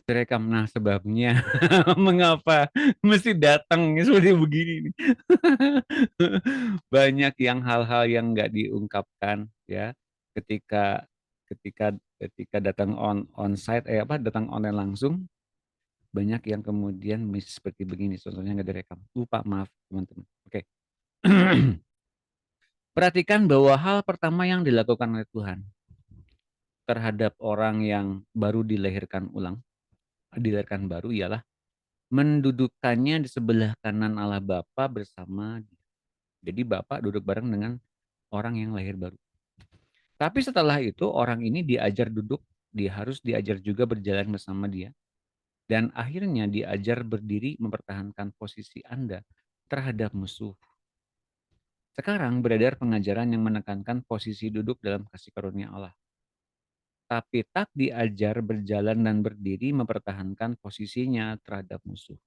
direkam. Nah, sebabnya mengapa mesti datang seperti begini nih. Banyak yang hal-hal yang nggak diungkapkan ya ketika ketika ketika datang on site datang online langsung, banyak yang kemudian miss seperti begini, contohnya nggak direkam. Lupa, maaf teman-teman. Oke. Perhatikan bahwa hal pertama yang dilakukan oleh Tuhan terhadap orang yang baru dilahirkan baru ialah mendudukannya di sebelah kanan Allah Bapa bersama dia. Jadi Bapa duduk bareng dengan orang yang lahir baru. Tapi setelah itu orang ini diajar duduk, dia harus diajar juga berjalan bersama dia. Dan akhirnya diajar berdiri mempertahankan posisi Anda terhadap musuh. Sekarang beredar pengajaran yang menekankan posisi duduk dalam kasih karunia Allah. Tapi tak diajar berjalan dan berdiri mempertahankan posisinya terhadap musuh.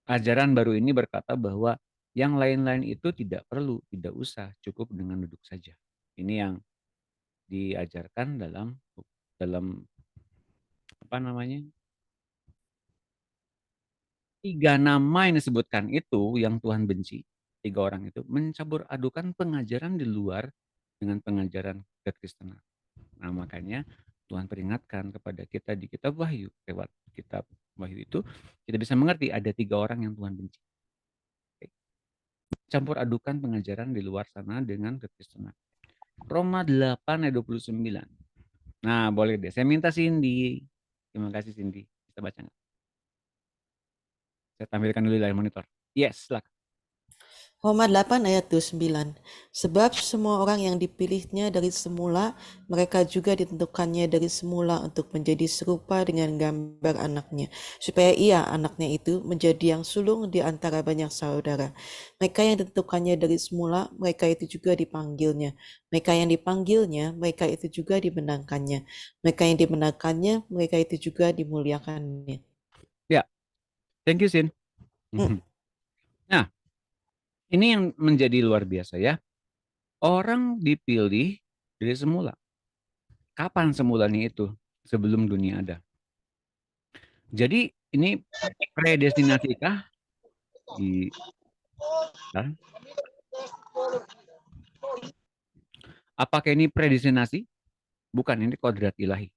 Ajaran baru ini berkata bahwa yang lain-lain itu tidak perlu, tidak usah, cukup dengan duduk saja. Ini yang diajarkan dalam dalam apa namanya? Tiga nama yang disebutkan itu yang Tuhan benci, tiga orang itu mencampur adukan pengajaran di luar dengan pengajaran kekristenan. Nah, makanya Tuhan peringatkan kepada kita di kitab Wahyu, lewat kitab Wahyu itu kita bisa mengerti ada tiga orang yang Tuhan benci. Campur adukan pengajaran di luar sana dengan kekristenan. Roma 8 ayat 29. Nah, boleh deh. Saya minta Cindy. Terima kasih Cindy. Kita baca nggak? Saya tampilkan dulu di layar monitor. Yes, silakan. Roma 8 ayat 29. Sebab semua orang yang dipilihnya dari semula, mereka juga ditentukannya dari semula untuk menjadi serupa dengan gambar anaknya, supaya ia, anaknya itu, menjadi yang sulung di antara banyak saudara. Mereka yang ditentukannya dari semula, mereka itu juga dipanggilnya. Mereka yang dipanggilnya, mereka itu juga dimenangkannya. Mereka yang dimenangkannya, mereka itu juga dimuliakannya. Ya, thank you, Sin. Hmm. Nah, ini yang menjadi luar biasa ya. Orang dipilih dari semula. Kapan semulanya itu? Sebelum dunia ada. Jadi ini predestinasikah? Di, kan? Apakah ini predestinasi? Bukan, ini kodrat ilahi.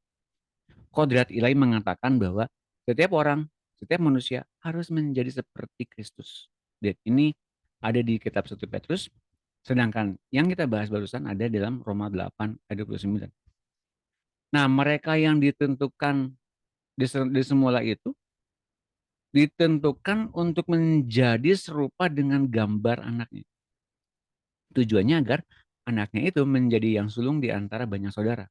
Kodrat ilahi mengatakan bahwa setiap orang, setiap manusia harus menjadi seperti Kristus. Dan ini ada di kitab 1 Petrus, sedangkan yang kita bahas barusan ada dalam Roma 8 ayat 29. Nah, mereka yang ditentukan di semula itu ditentukan untuk menjadi serupa dengan gambar anaknya. Tujuannya agar anaknya itu menjadi yang sulung di antara banyak saudara.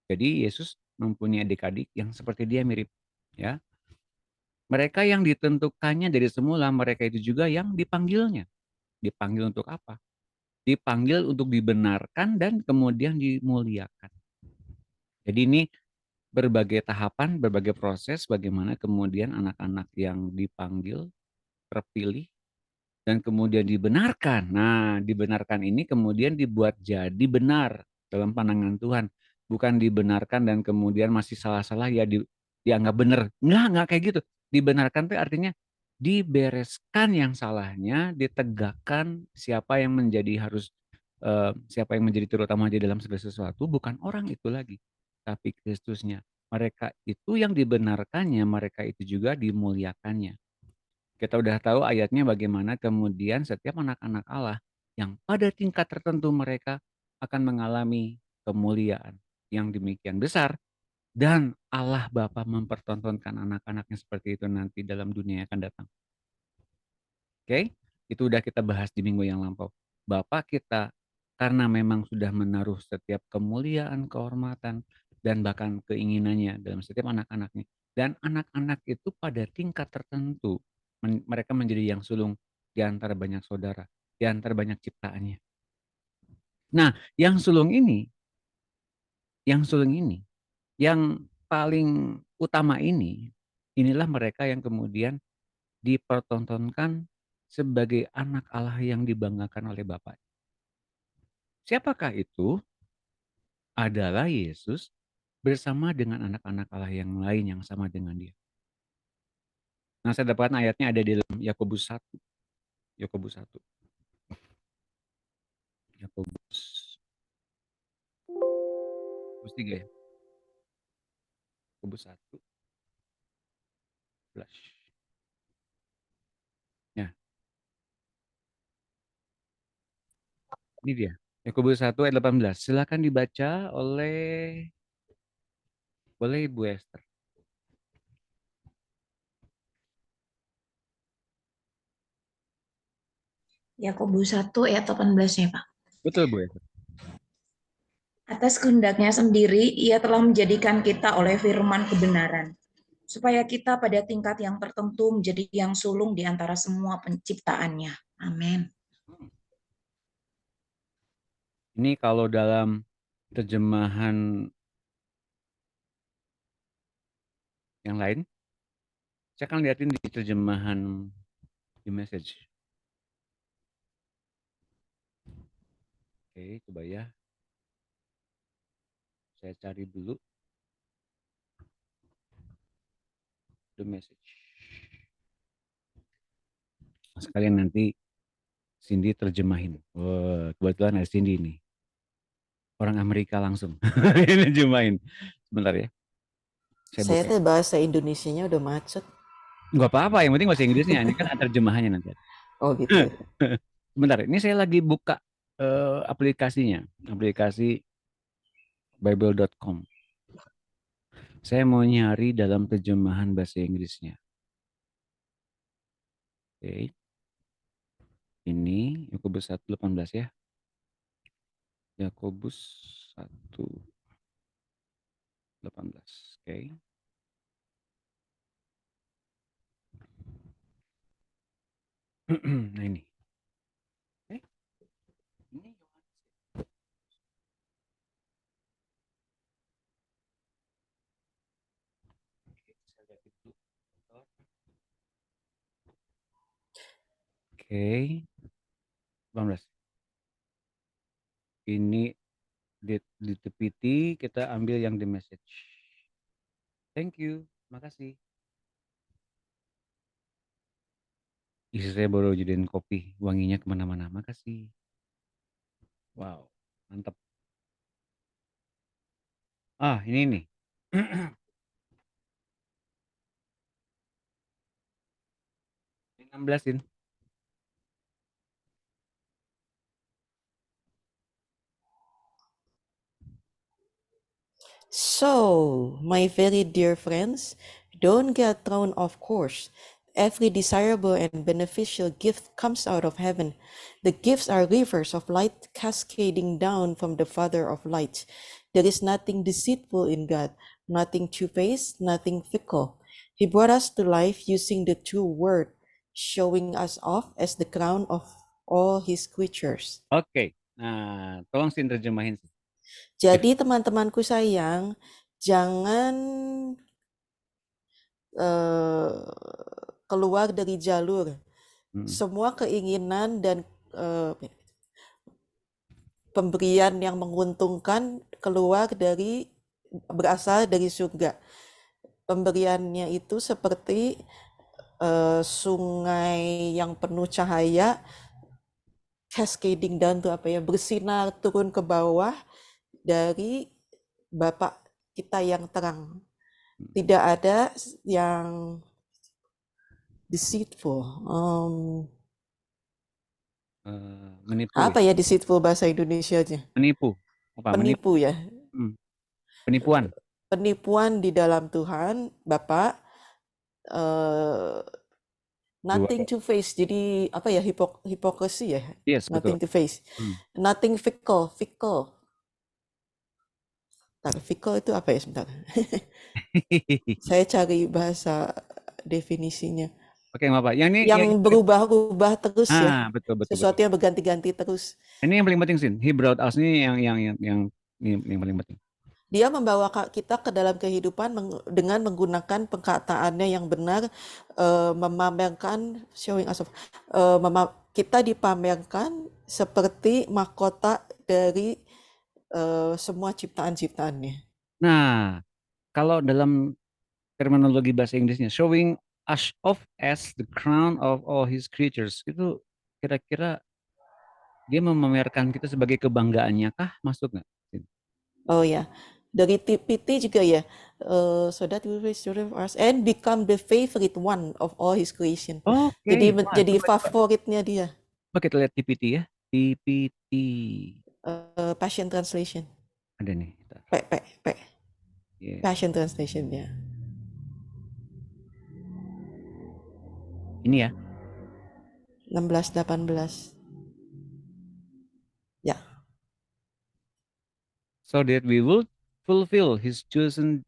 Jadi Yesus mempunyai adik-adik yang seperti dia mirip, ya. Mereka yang ditentukannya dari semula, mereka itu juga yang dipanggilnya. Dipanggil untuk apa? Dipanggil untuk dibenarkan dan kemudian dimuliakan. Jadi ini berbagai tahapan, berbagai proses bagaimana kemudian anak-anak yang dipanggil, terpilih, dan kemudian dibenarkan. Nah, dibenarkan ini kemudian dibuat jadi benar dalam pandangan Tuhan. Bukan dibenarkan dan kemudian masih salah-salah ya dianggap benar. Enggak kayak gitu. Dibenarkan itu artinya dibereskan yang salahnya, ditegakkan siapa yang menjadi siapa yang menjadi terutama di dalam segala sesuatu bukan orang itu lagi, tapi Kristusnya. Mereka itu yang dibenarkannya, mereka itu juga dimuliakannya. Kita udah tahu ayatnya bagaimana kemudian setiap anak-anak Allah yang pada tingkat tertentu mereka akan mengalami kemuliaan yang demikian besar dan Allah Bapa mempertontonkan anak-anaknya seperti itu nanti dalam dunia yang akan datang. Oke, itu udah kita bahas di minggu yang lampau. Bapa kita karena memang sudah menaruh setiap kemuliaan, kehormatan, dan bahkan keinginannya dalam setiap anak-anaknya. Dan anak-anak itu pada tingkat tertentu, mereka menjadi yang sulung di antara banyak saudara, di antara banyak ciptaannya. Nah, yang sulung ini, yang paling utama ini, inilah mereka yang kemudian dipertontonkan sebagai anak Allah yang dibanggakan oleh Bapa. Siapakah itu? Adalah Yesus bersama dengan anak-anak Allah yang lain yang sama dengan dia. Nah, saya dapatkan ayatnya ada di dalam Yakobus 1. Yakobus 1. Yakobus 3 ya. Yakobus 1. Ya, ini dia. Yakobus 1 ayat 18. Silakan dibaca oleh Ibu Esther. Yakobus 1 ayat 18 ya Pak. Betul, Bu Esther. Atas kehendaknya sendiri, ia telah menjadikan kita oleh firman kebenaran, supaya kita pada tingkat yang tertentu menjadi yang sulung di antara semua penciptaannya. Amin. Ini kalau dalam terjemahan yang lain, saya akan lihatin di terjemahan di message. Oke, coba ya. Saya cari dulu the message. Sekalian nanti Cindy terjemahin. Wah, kebetulan ada Cindy nih. Orang Amerika langsung. Ini terjemahin. Sebentar ya. Saya Saya buka. tuh bahasa Indonesianya udah macet. Nggak apa-apa, yang penting bahasa Inggrisnya. Ini kan ada terjemahannya nanti. Oh gitu. Sebentar, ini saya lagi buka aplikasinya. Aplikasi bible.com. Saya mau nyari dalam terjemahan bahasa Inggrisnya. Oke. Ini Yakobus 1:18 ya. Yakobus 1:18. Oke. Nah ini. Ini Oke. 18. Ini di TPT kita ambil yang di message. Thank you. Makasih. Istri saya baru jadiin kopi. Wanginya kemana-mana. Makasih. Wow. Mantap. Ini nih. 16-in. So, my very dear friends, don't get thrown off course. Every desirable and beneficial gift comes out of heaven. The gifts are rivers of light cascading down from the Father of lights. There is nothing deceitful in God, nothing two-faced, nothing fickle. He brought us to life using the true word, showing us off as the crown of all his creatures. Oke. Nah, tolong Sin terjemahin. Jadi teman-temanku sayang, jangan keluar dari jalur. Semua keinginan dan pemberian yang menguntungkan berasal dari surga. Pemberiannya itu seperti sungai yang penuh cahaya, cascading down tuh bersinar turun ke bawah dari Bapa kita yang terang. Tidak ada yang deceitful. Menipu. Apa ya deceitful bahasa Indonesia-nya? Menipu. Apa? Penipu ya. Penipuan. Penipuan di dalam Tuhan, Bapak. Nothing to face. Jadi apa ya, hipokrisi ya? Yes, nothing betul. to face. Nothing fickle. Fickle itu apa ya sebentar? Saya cari bahasa definisinya. Oke, Bapak. Yang ini yang berubah-ubah terus ya. Betul. Sesuatu yang berganti-ganti terus. Ini yang paling penting, Sin. He brought us ini yang paling penting. Dia membawa kita ke dalam kehidupan dengan menggunakan perkataannya yang benar, memamerkan showing us kita dipamerkan seperti mahkota dari semua ciptaan-ciptaannya. Nah, kalau dalam terminologi bahasa Inggrisnya, showing us off as the crown of all his creatures, itu kira-kira dia memamerkan kita sebagai kebanggaannya kah? Masuk nggak? Oh ya, dari PT juga ya. So that we will serve us and become the favorite one of all his creation. Oke, Jadi wah menjadi coba coba. favoritnya dia. Coba kita lihat TPT ya. TPT Passion Translation. ada nih. Ntar. P, P, P. Ya. Passion Translation ya. Ini ya. 16-18. Ya. So that we will fulfill his chosen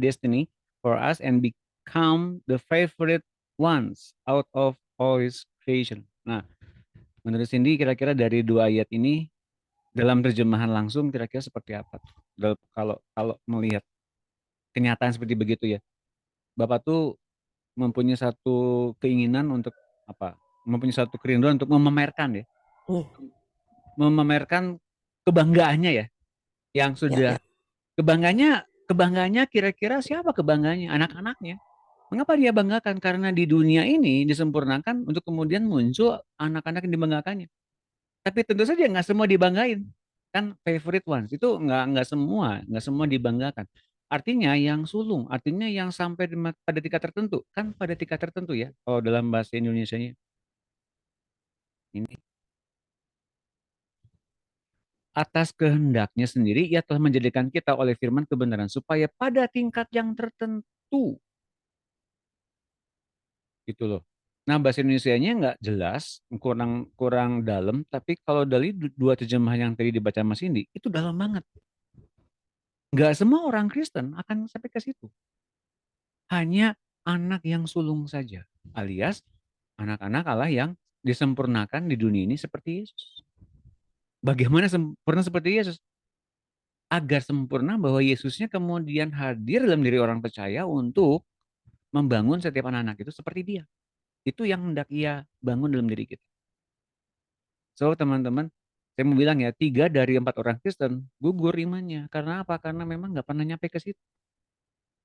destiny for us and become the favorite ones out of all his creation. Nah, menurut Cindy kira-kira dari dua ayat ini dalam terjemahan langsung kira-kira seperti apa tuh? Kalau kalau melihat kenyataan seperti begitu ya. Bapak tuh mempunyai satu keinginan untuk apa? Mempunyai satu kerinduan untuk memamerkan ya. Hmm. Memamerkan kebanggaannya ya, yang Ya, sudah ya. kebanggaannya kira-kira siapa kebanggaannya? Anak-anaknya. Mengapa dia banggakan? Karena di dunia ini disempurnakan untuk kemudian muncul anak-anak yang dibanggakannya. Tapi tentu saja nggak semua dibanggain. Kan favorite ones itu nggak semua dibanggakan. Artinya yang sulung, artinya yang sampai pada tingkat tertentu, kan pada tingkat tertentu ya. Kalau dalam bahasa Indonesianya ini atas kehendaknya sendiri ia telah menjadikan kita oleh firman kebenaran supaya pada tingkat yang tertentu gitu loh. Nah, bahasa Indonesianya nggak jelas, kurang kurang dalam, tapi kalau dari dua terjemahan yang tadi dibaca Mas Indi, itu dalam banget. Nggak semua orang Kristen akan sampai ke situ. Hanya anak yang sulung saja, alias anak-anak Allah yang disempurnakan di dunia ini seperti Yesus. Bagaimana sempurna seperti Yesus? Agar sempurna bahwa Yesusnya kemudian hadir dalam diri orang percaya untuk membangun setiap anak-anak itu seperti dia. Itu yang hendak ia bangun dalam diri kita. So teman-teman, saya mau bilang ya, 3 dari 4 orang Kristen gugur imannya. Karena apa? Karena memang nggak pernah nyampe ke situ.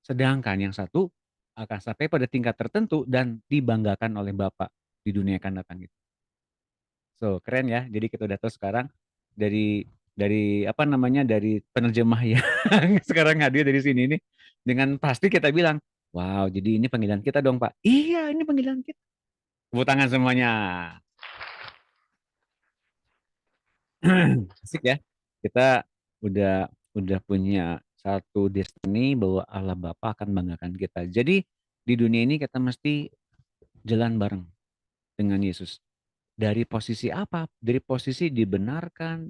Sedangkan yang satu akan sampai pada tingkat tertentu dan dibanggakan oleh Bapak di dunia akan datang itu. So keren ya. Jadi kita udah tahu sekarang dari apa namanya dari penerjemah yang sekarang hadir dari sini ini dengan pasti kita bilang, wow, jadi ini panggilan kita dong Pak. Iya, ini panggilan kita. Tepuk tangan semuanya. Asik ya. Kita udah punya satu destiny bahwa Allah Bapa akan banggakan kita. Jadi di dunia ini kita mesti jalan bareng dengan Yesus. Dari posisi apa? Dari posisi dibenarkan,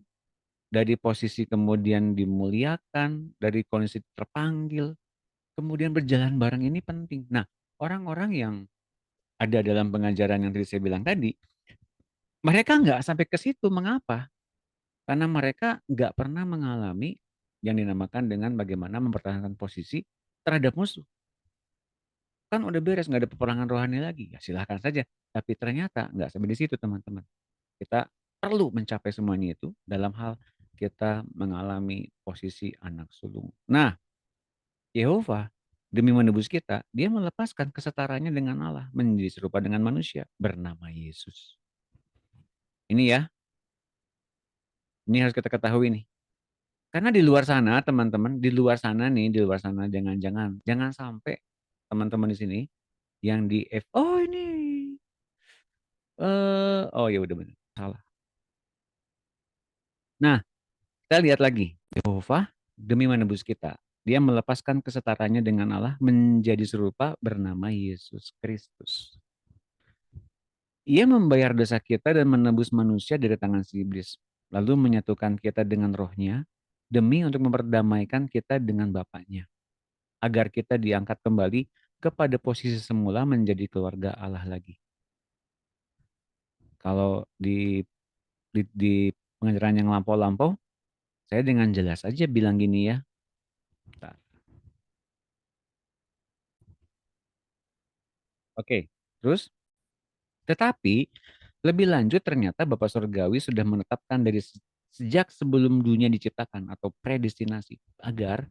dari posisi kemudian dimuliakan, dari kondisi terpanggil, kemudian berjalan bareng ini penting. Nah, orang-orang yang ada dalam pengajaran yang tadi saya bilang tadi, mereka nggak sampai ke situ. Mengapa? Karena mereka nggak pernah mengalami yang dinamakan dengan bagaimana mempertahankan posisi terhadap musuh. Kan udah beres, nggak ada peperangan rohani lagi. Ya silahkan saja. Tapi ternyata nggak sampai di situ teman-teman. Kita perlu mencapai semuanya itu dalam hal kita mengalami posisi anak sulung. Nah, Yehova demi menebus kita, dia melepaskan kesetaranya dengan Allah, menjadi serupa dengan manusia, bernama Yesus. Ini ya, ini harus kita ketahui nih. Karena di luar sana, teman-teman, di luar sana nih, di luar sana jangan sampai teman-teman di sini yang di F, oh ini, oh ya udah benar, salah. Nah, kita lihat lagi, Yehova demi menebus kita, dia melepaskan kesetaranya dengan Allah menjadi serupa bernama Yesus Kristus. Ia membayar dosa kita dan menebus manusia dari tangan si iblis, lalu menyatukan kita dengan rohnya demi untuk memperdamaikan kita dengan Bapaknya, agar kita diangkat kembali kepada posisi semula menjadi keluarga Allah lagi. Kalau di pengajaran yang lampau-lampau, saya dengan jelas aja bilang gini ya. Oke, terus tetapi lebih lanjut ternyata Bapak Surgawi sudah menetapkan dari sejak sebelum dunia diciptakan atau predestinasi agar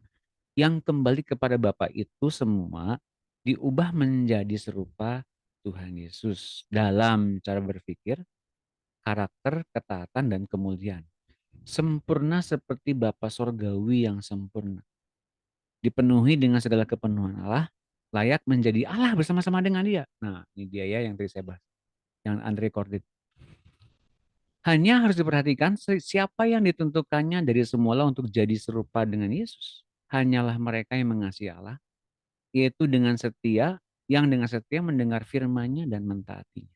yang kembali kepada Bapa itu semua diubah menjadi serupa Tuhan Yesus dalam cara berpikir, karakter, ketaatan, dan kemuliaan. Sempurna seperti Bapa Sorgawi yang sempurna. Dipenuhi dengan segala kepenuhan Allah, layak menjadi Allah bersama-sama dengan dia. Nah, ini dia ya yang tadi saya bahas, yang unrecorded. Hanya harus diperhatikan siapa yang ditentukannya dari semula untuk jadi serupa dengan Yesus. Hanyalah mereka yang mengasihi Allah, yaitu dengan setia mendengar firman-Nya dan mentaatinya.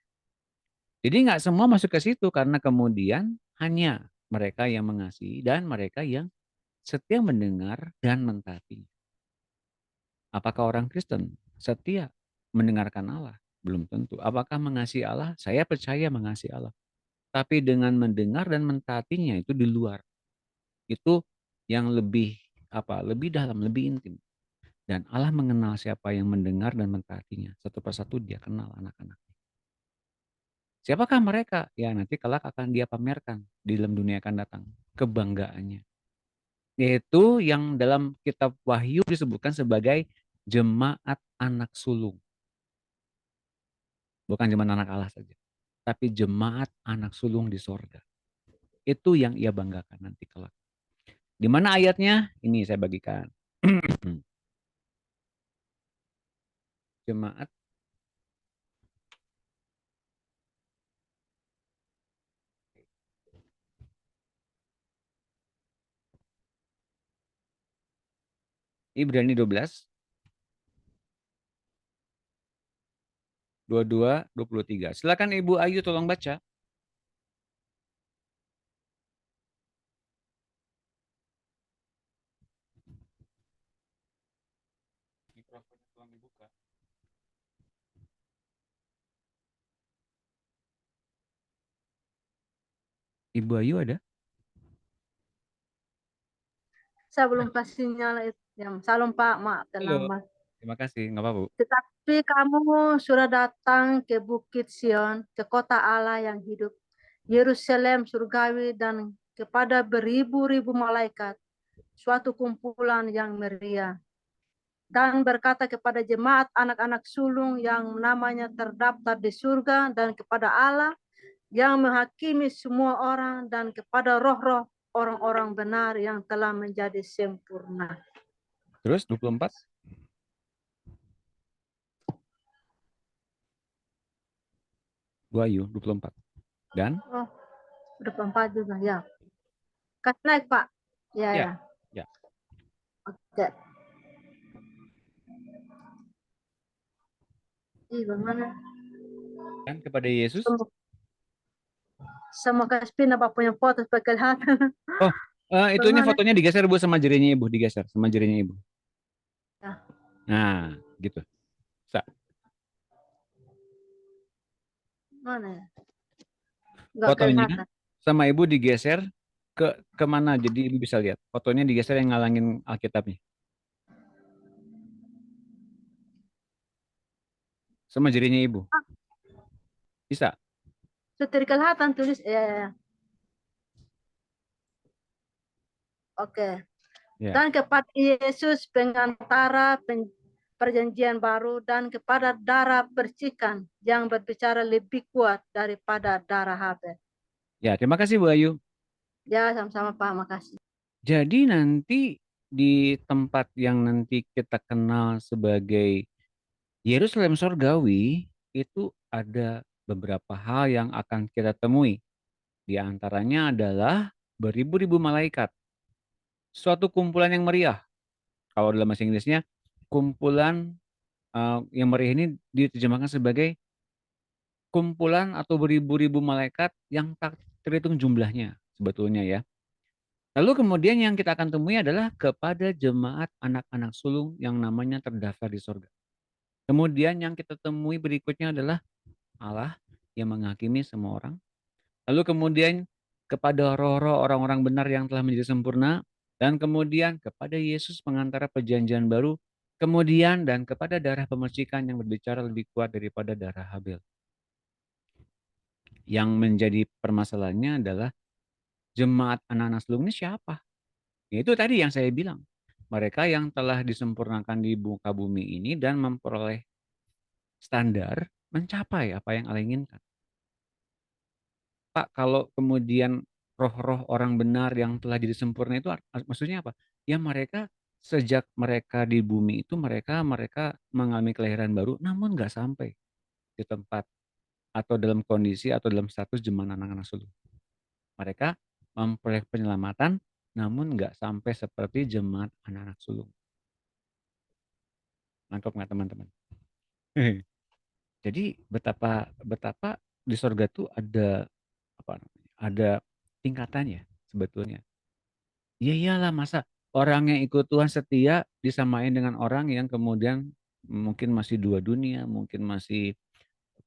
Jadi nggak semua masuk ke situ karena kemudian hanya mereka yang mengasihi dan mereka yang setia mendengar dan mentaatinya. Apakah orang Kristen setia mendengarkan Allah? Belum tentu. Apakah mengasihi Allah? Saya percaya mengasihi Allah. Tapi dengan mendengar dan mentaatinya itu di luar. Itu yang lebih lebih dalam, lebih intim. Dan Allah mengenal siapa yang mendengar dan mentaatinya. Satu persatu dia kenal anak-anaknya. Siapakah mereka? Ya nanti kelak akan dia pamerkan di dalam dunia akan datang. Kebanggaannya. Yaitu yang dalam kitab Wahyu disebutkan sebagai jemaat anak sulung. Bukan jemaat anak Allah saja. Tapi jemaat anak sulung di sorga. Itu yang ia banggakan nanti kelak. Di mana ayatnya? Ini saya bagikan. Jemaat Ibrani 12, 22, 23. Silakan Ibu Ayu tolong baca. Mikrofonnya tolong dibuka. Ibu Ayu ada? Saya belum kasih nyala itu. Ya, salam Pak, maaf tenang Halo. Mas. Terima kasih, nggak apa-apa, Bu. Tetapi kamu sudah datang ke Bukit Sion, ke kota Allah yang hidup, Yerusalem surgawi, dan kepada beribu-ribu malaikat, suatu kumpulan yang meriah. Dan berkata kepada jemaat anak-anak sulung yang namanya terdaftar di surga, dan kepada Allah yang menghakimi semua orang, dan kepada roh-roh orang-orang benar yang telah menjadi sempurna. Terus 24. Bu Ayu 24. Dan? Oh, 24 juga, ya. Kasih naik, Pak. Ya, Ya. ya. Ya. Oke. Ih, bagaimana? Dan kepada Yesus. Sama kasih pin apa punya foto supaya kelihatan. Oh, itunya Bagaimana? fotonya digeser Bu sama jerinya Ibu, digeser sama jerinya Ibu. Ya. Nah, gitu. Sa. Mana ya? Enggak Fotonya kelihatan. sama Ibu digeser ke mana jadi Ibu bisa lihat. Fotonya digeser yang ngalangin Alkitabnya. Sama jerinya Ibu. Bisa? Sudah kelihatan tulis. Ya, ya, ya. Oke. Ya. Dan kepada Yesus pengantara perjanjian baru, dan kepada darah percikan yang berbicara lebih kuat daripada darah Habel. Ya, terima kasih Bu Ayu. Ya, sama-sama Pak, makasih. Jadi nanti di tempat yang nanti kita kenal sebagai Yerusalem Sorgawi itu ada beberapa hal yang akan kita temui. Di antaranya adalah beribu-ribu malaikat. Suatu kumpulan yang meriah. Kalau dalam bahasa Inggrisnya, kumpulan yang meriah ini diterjemahkan sebagai kumpulan atau beribu-ribu malaikat yang tak terhitung jumlahnya sebetulnya ya. Lalu kemudian yang kita akan temui adalah kepada jemaat anak-anak sulung yang namanya terdaftar di sorga. Kemudian yang kita temui berikutnya adalah Allah yang menghakimi semua orang. Lalu kemudian kepada roh-roh orang-orang benar yang telah menjadi sempurna. Dan kemudian kepada Yesus pengantara perjanjian baru. Kemudian dan kepada darah pemercikan yang berbicara lebih kuat daripada darah Habel. Yang menjadi permasalahannya adalah jemaat anak-anak sulung ini siapa? Ya, itu tadi yang saya bilang. Mereka yang telah disempurnakan di muka bumi ini dan memperoleh standar mencapai apa yang Allah inginkan. Pak, kalau kemudian roh-roh orang benar yang telah jadi sempurna itu maksudnya apa? Ya mereka sejak mereka di bumi itu mereka mengalami kelahiran baru namun nggak sampai di tempat atau dalam kondisi atau dalam status jemaat anak-anak sulung. Mereka memperoleh penyelamatan namun nggak sampai seperti jemaat anak-anak sulung. Nangkep nggak teman-teman? Jadi betapa betapa di sorga tuh ada apa namanya? Ada tingkatannya sebetulnya. Ya iyalah masa orang yang ikut Tuhan setia disamain dengan orang yang kemudian mungkin masih dua dunia, mungkin masih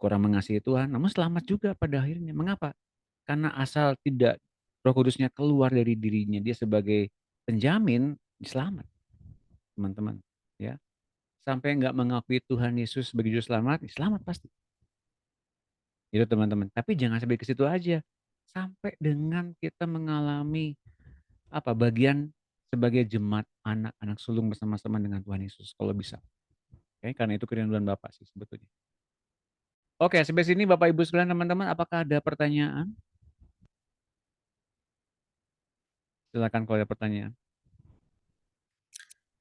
kurang mengasihi Tuhan, namun selamat juga pada akhirnya. Mengapa? Karena asal tidak Roh Kudusnya keluar dari dirinya, dia sebagai penjamin selamat, teman-teman. Ya, sampai nggak mengakui Tuhan Yesus sebagai juru selamat, selamat pasti. Itu teman-teman. Tapi jangan sampai ke situ aja. Sampai dengan kita mengalami apa bagian sebagai jemaat anak-anak sulung bersama-sama dengan Tuhan Yesus kalau bisa. Oke, karena itu kerinduan Bapak sih sebetulnya. Oke, sampai sini Bapak Ibu sekalian teman-teman, apakah ada pertanyaan? Silakan kalau ada pertanyaan.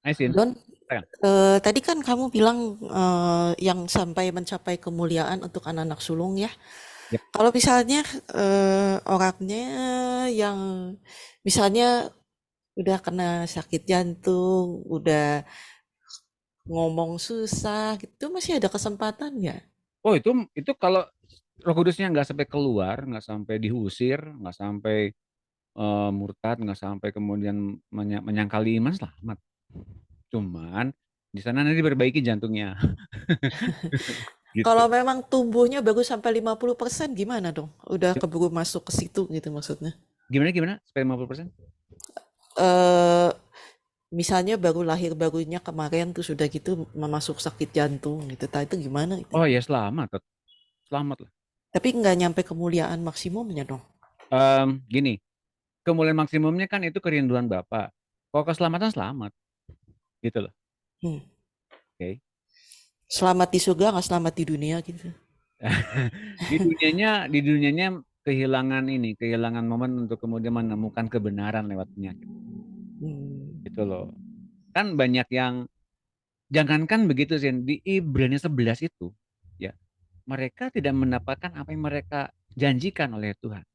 Aisin, Don, sayang. tadi kan kamu bilang yang sampai mencapai kemuliaan untuk anak-anak sulung ya. Yep. Kalau misalnya orangnya yang misalnya udah kena sakit jantung, udah ngomong susah gitu, masih ada kesempatan nggak? Oh itu kalau Roh Kudusnya nggak sampai keluar, nggak sampai diusir, nggak sampai murtad, nggak sampai kemudian menyangkali iman, selamat. Cuman di sana nanti diperbaiki jantungnya. Gitu. Kalau memang tumbuhnya baru sampai 50% gimana dong? Udah keburu masuk ke situ gitu maksudnya. Gimana? Supaya 50%? Eh misalnya baru lahir barunya kemarin tuh sudah gitu masuk sakit jantung gitu. Itu gimana itu? Oh ya selamat. Selamat lah. Tapi nggak nyampe kemuliaan maksimumnya dong. Gini, kemuliaan maksimumnya kan itu kerinduan Bapak. Kalau keselamatan selamat. Gitu loh. Hmm. Oke. Selamat di surga nggak selamat di dunia gitu. Di dunianya kehilangan momen untuk kemudian menemukan kebenaran lewat penyakit. Hmm. Gitu loh. Kan banyak yang jangankan begitu sih di Ibrani 11 itu ya, mereka tidak mendapatkan apa yang mereka janjikan oleh Tuhan.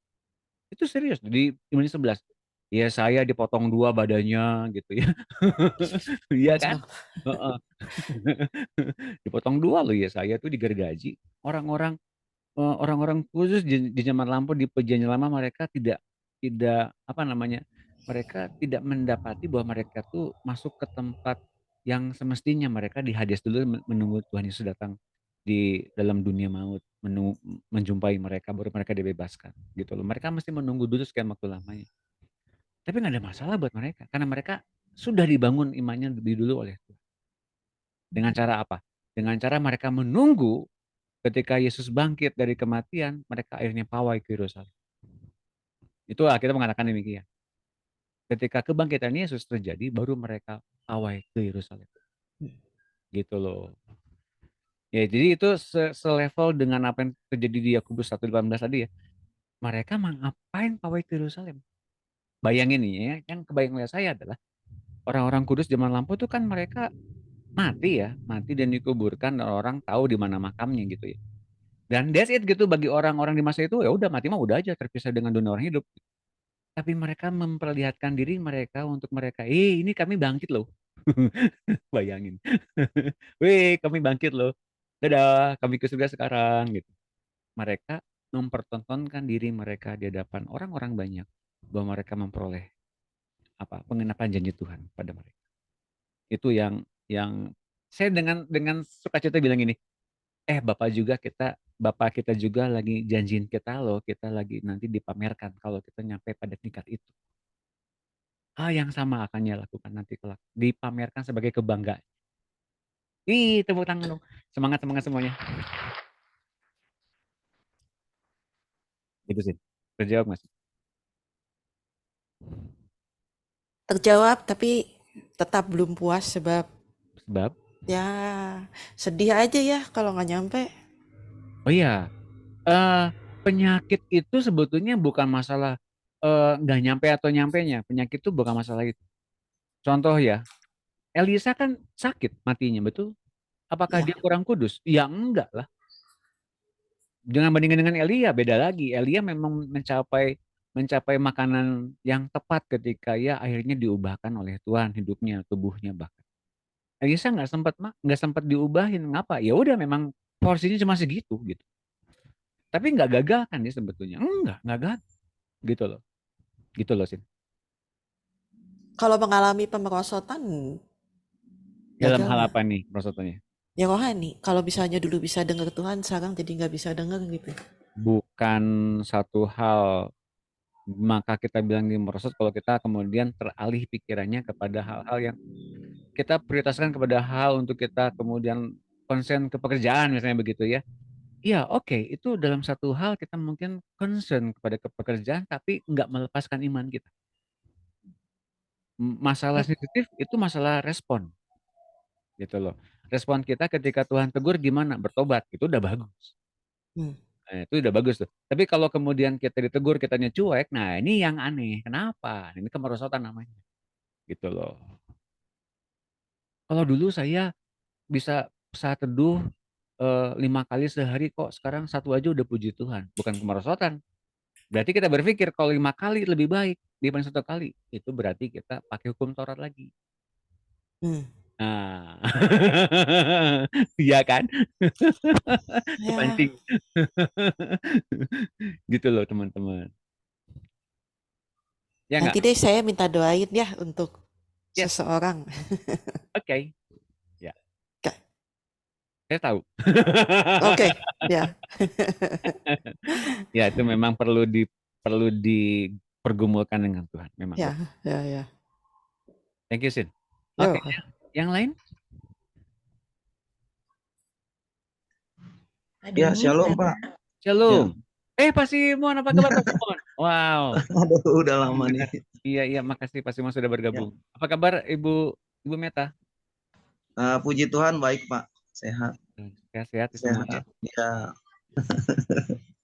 Itu serius di Ibrani 11. Ya saya dipotong dua badannya gitu ya. Iya kan? Kocak. Heeh. Dipotong dua loh ya saya tuh digergaji. Orang-orang orang-orang khusus di zaman lampau di perjanjian lama mereka tidak tidak apa namanya? Mereka tidak mendapati bahwa mereka tuh masuk ke tempat yang semestinya mereka di Hades dulu menunggu Tuhan Yesus datang di dalam dunia maut, menjumpai mereka baru mereka dibebaskan gitu loh. Mereka mesti menunggu dulu sekian waktu lamanya. Tapi nggak ada masalah buat mereka karena mereka sudah dibangun imannya lebih dulu oleh Tuhan. Dengan cara apa? Dengan cara mereka menunggu ketika Yesus bangkit dari kematian, mereka akhirnya pawai ke Yerusalem. Itu kita mengatakan demikian. Ketika kebangkitan Yesus terjadi, baru mereka pawai ke Yerusalem. Gitu loh. Ya, jadi itu selevel dengan apa yang terjadi di Yakobus 1:18 tadi ya. Mereka ngapain pawai ke Yerusalem? Bayangin nih ya, yang kebayang oleh saya adalah orang-orang kudus zaman lampau itu kan mereka mati dan dikuburkan dan orang tahu di mana makamnya gitu ya. Dan that's it gitu bagi orang-orang di masa itu ya udah mati mah udah aja terpisah dengan dunia orang hidup. Tapi mereka memperlihatkan diri mereka untuk mereka, ini kami bangkit loh. Bayangin. Wih, kami bangkit loh. Dadah, kami ke surga sekarang gitu. Mereka mempertontonkan diri mereka di hadapan orang-orang banyak bahwa mereka memperoleh pengenapan janji Tuhan pada mereka. Itu yang saya dengan sukacita bilang ini, Bapak kita juga lagi janjiin kita loh, kita lagi nanti dipamerkan kalau kita nyampe pada tingkat itu. Hal yang sama akan dia lakukan nanti kelak, dipamerkan sebagai kebanggaan. Tepuk tangan dong. Semangat semangat semuanya. Gitu sih. Terjawab Mas. Terjawab tapi tetap belum puas sebab Sebab, ya sedih aja ya kalau nggak nyampe. oh iya, penyakit itu sebetulnya bukan masalah nggak nyampe atau nyampenya. Penyakit itu bukan masalah itu. Contoh ya, Elisa kan sakit matinya, betul? Apakah Ya, dia kurang kudus? Ya enggak lah. Dengan bandingkan dengan Elia beda lagi. Elia memang mencapai mencapai makanan yang tepat ketika ya akhirnya diubahkan oleh Tuhan hidupnya, tubuhnya bahkan. Elisa nggak sempat diubahin. Ngapa? Ya udah memang porsinya cuma segitu gitu. Tapi nggak gagal kan dia sebetulnya. Nggak gagal gitu loh. Gitu loh sih. kalau mengalami pemerosotan Dalam gagal hal nggak? apa nih prosotannya? Ya rohani, kalau misalnya dulu bisa dengar Tuhan, sekarang jadi nggak bisa dengar gitu. Bukan satu hal maka kita bilang di merosot kalau kita kemudian teralih pikirannya kepada hal-hal yang kita prioritaskan kepada hal untuk kita kemudian konsen ke pekerjaan misalnya begitu ya. Iya, oke, itu dalam satu hal kita mungkin concern kepada pekerjaan tapi nggak melepaskan iman kita. Masalah sensitif itu masalah respon gitu loh. Respon kita ketika Tuhan tegur gimana? Bertobat, itu udah bagus. Hmm. Nah, itu udah bagus tuh. Tapi kalau kemudian kita ditegur, kitanya cuek, nah ini yang aneh. Kenapa? Ini kemerosotan namanya. Gitu loh. Kalau dulu saya bisa saat teduh 5 kali sehari kok sekarang satu aja udah puji Tuhan. Bukan kemerosotan. Berarti kita berpikir kalau 5 kali lebih baik dibanding 1 kali. Itu berarti kita pakai hukum Taurat lagi. Hmm. Nah, iya kan? Ya, Kepancing. Gitu loh teman-teman. Ya nanti nggak? deh saya minta doain ya untuk Yes. seseorang. Oke. Ya, Kak, saya tahu. oke, ya, Ya, itu memang perlu dipergumulkan dengan Tuhan. Memang ya, betul. ya, ya. Thank you, Sin. Oke, Yo, yang lain? Pak Ya, Doni, shalom ada. Pak. Ya, Shalom. Pak Simon, apa kabar Pak Simon? Wow. aduh udah lama nih. Iya, iya, makasih Pak Simon sudah Ya, bergabung. Apa kabar Ibu Meta? puji Tuhan baik Pak, sehat, Sehat-sehat di semua ya. sehat. Ya,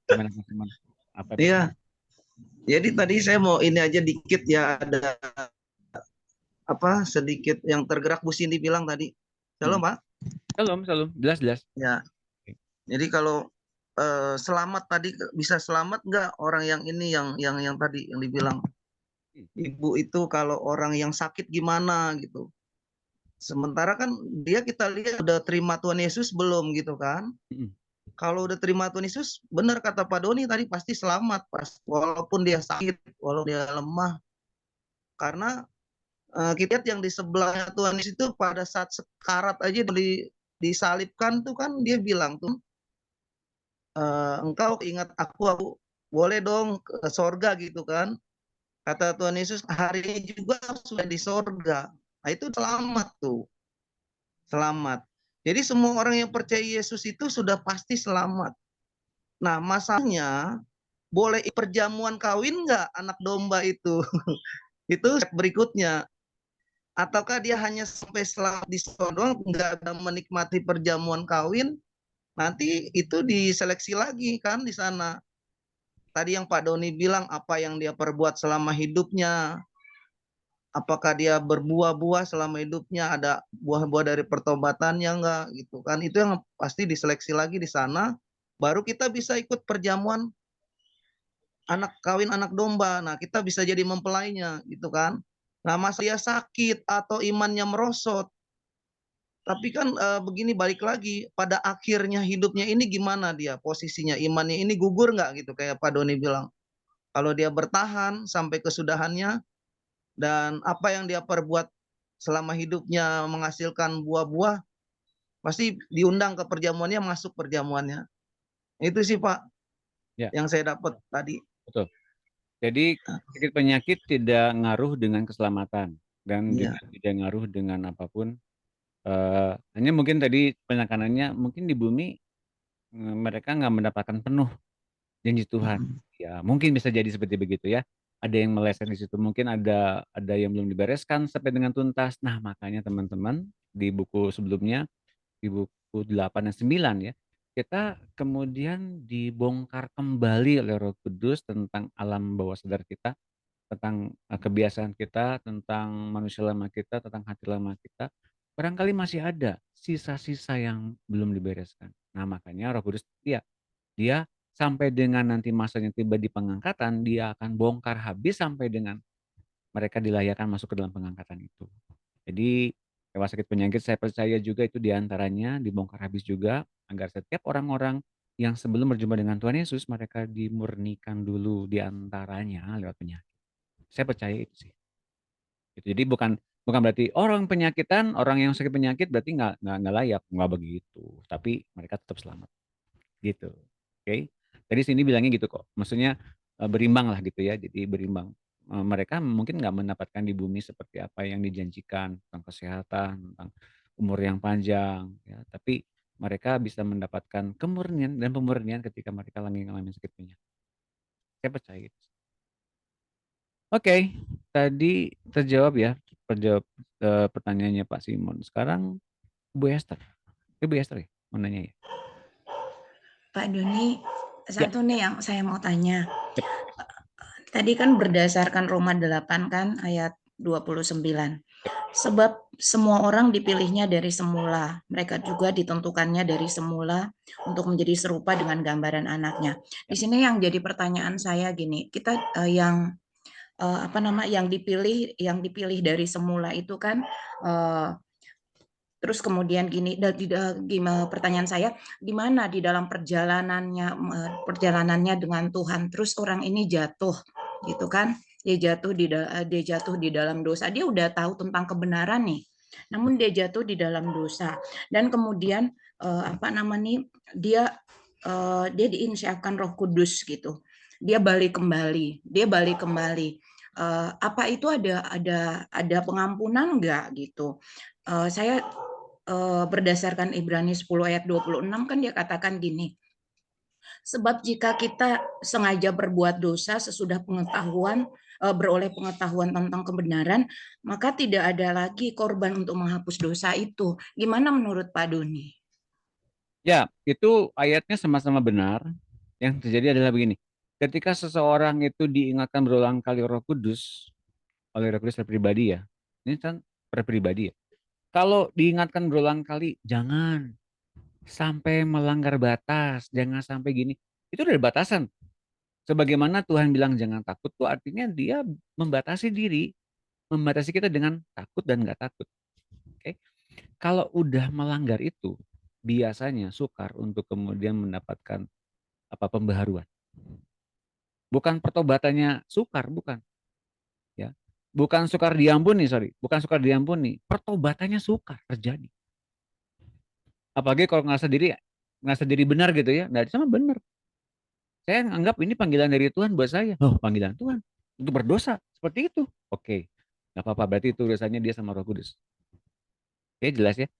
Gimana Pak Simon? Apa Pak Simon? iya. Jadi tadi saya mau ini aja dikit ya, ada apa sedikit yang tergerak Bu Cindy bilang tadi. Hmm. Shalom Pak. Shalom, shalom. Jelas-jelas. Ya, jadi kalau selamat tadi bisa selamat nggak orang yang ini yang tadi yang dibilang ibu itu kalau orang yang sakit gimana gitu. Sementara kan dia kita lihat udah terima Tuhan Yesus belum gitu kan? Mm-mm. Kalau udah terima Tuhan Yesus, benar kata Pak Doni tadi pasti selamat, walaupun dia sakit, walaupun dia lemah. Karena kita lihat yang di sebelahnya Tuhan Yesus itu pada saat sekarat aja disalibkan tuh kan dia bilang tuh, engkau ingat aku boleh dong ke sorga gitu kan. Kata Tuhan Yesus, hari ini juga sudah di sorga. Nah itu selamat tuh, selamat. Jadi semua orang yang percaya Yesus itu sudah pasti selamat. Nah masalahnya, boleh perjamuan kawin nggak anak domba itu? Itu berikutnya. Ataukah dia hanya sampai selamat di situ doang, nggak menikmati perjamuan kawin? Nanti itu diseleksi lagi kan di sana. Tadi yang Pak Doni bilang apa yang dia perbuat selama hidupnya, apakah dia berbuah-buah selama hidupnya, ada buah-buah dari pertobatannya enggak gitu kan. Itu yang pasti diseleksi lagi di sana, baru kita bisa ikut perjamuan anak kawin anak domba. Nah, kita bisa jadi mempelainya gitu kan. Nah, masa dia sakit atau imannya merosot. Tapi kan begini balik lagi pada akhirnya hidupnya ini gimana dia posisinya imannya ini gugur nggak gitu kayak Pak Doni bilang. Kalau dia bertahan sampai kesudahannya dan apa yang dia perbuat selama hidupnya menghasilkan buah-buah pasti diundang ke perjamuannya masuk perjamuannya. Itu sih Pak Ya, yang saya dapat tadi. betul. Jadi sakit penyakit tidak ngaruh dengan keselamatan dan Iya. juga tidak ngaruh dengan apapun. Hanya mungkin tadi penekanannya mungkin di bumi mereka nggak mendapatkan penuh janji Tuhan. Ya mungkin bisa jadi seperti begitu ya. ada yang meleset di situ. Mungkin ada yang belum dibereskan sampai dengan tuntas. Nah, makanya teman-teman di buku sebelumnya, di buku 8 dan 9 ya, kita kemudian dibongkar kembali oleh Roh Kudus tentang alam bawah sadar kita, tentang kebiasaan kita, tentang manusia lama kita, tentang hati lama kita. Barangkali masih ada sisa-sisa yang belum dibereskan. Nah, makanya Roh Kudus dia sampai dengan nanti masanya tiba di pengangkatan, dia akan bongkar habis sampai dengan mereka dilayakkan masuk ke dalam pengangkatan itu. Jadi lewat sakit penyakit saya percaya juga itu diantaranya dibongkar habis juga agar setiap orang-orang yang sebelum berjumpa dengan Tuhan Yesus mereka dimurnikan dulu diantaranya lewat penyakit. Saya percaya itu sih. Jadi bukan bukan berarti orang penyakitan, orang yang sakit penyakit berarti nggak layak, nggak begitu. Tapi mereka tetap selamat. Gitu. Oke. Tadi sini bilangnya gitu kok. Maksudnya berimbang lah gitu ya. Jadi berimbang. Mereka mungkin nggak mendapatkan di bumi seperti apa yang dijanjikan tentang kesehatan, tentang umur yang panjang, ya. Tapi mereka bisa mendapatkan kemurnian dan pemurnian ketika mereka lagi ngalamin sakit penyakit. Saya percaya gitu. Oke, tadi terjawab ya, terjawab pertanyaannya Pak Simon. Sekarang Bu Esther. Bu Esther ya, mau nanya ya? Pak Doni, Ya. satu nih yang saya mau tanya. Yep. Tadi kan berdasarkan Roma 8 kan ayat 29. Sebab semua orang dipilihnya dari semula, mereka juga ditentukannya dari semula untuk menjadi serupa dengan gambaran anaknya. Di sini yang jadi pertanyaan saya gini, kita yang dipilih dari semula itu kan terus kemudian gini, pertanyaan saya, di mana di dalam perjalanannya dengan Tuhan, terus orang ini jatuh, gitu kan? Dia jatuh di dalam dosa. Dia udah tahu tentang kebenaran nih, namun dia jatuh di dalam dosa. Dan kemudian dia diinsyafkan Roh Kudus gitu. Dia balik kembali. Apa itu ada pengampunan enggak gitu? Saya berdasarkan Ibrani 10 ayat 26 kan dia katakan gini, sebab jika kita sengaja berbuat dosa sesudah beroleh pengetahuan tentang kebenaran, maka tidak ada lagi korban untuk menghapus dosa itu. Gimana menurut Pak Doni? Ya, itu ayatnya sama-sama benar. Yang terjadi adalah begini. Ketika seseorang itu diingatkan berulang kali oleh Roh Kudus secara pribadi ya. Ini kan per pribadi ya. Kalau diingatkan berulang kali, jangan sampai melanggar batas, jangan sampai gini. Itu udah batasan. Sebagaimana Tuhan bilang jangan takut tuh artinya dia membatasi diri, membatasi kita dengan takut dan nggak takut. Oke. Kalau udah melanggar itu, biasanya sukar untuk kemudian mendapatkan pembaharuan. Bukan pertobatannya sukar, bukan. Ya. Bukan sukar diampuni, bukan sukar diampuni. Pertobatannya sukar terjadi. Apalagi kalau ngerasa diri benar gitu ya. Nah, sama benar. Saya anggap ini panggilan dari Tuhan buat saya. Oh, panggilan Tuhan untuk berdosa seperti itu. Oke, nggak apa-apa. Berarti itu urusannya dia sama Roh Kudus. Oke, jelas ya.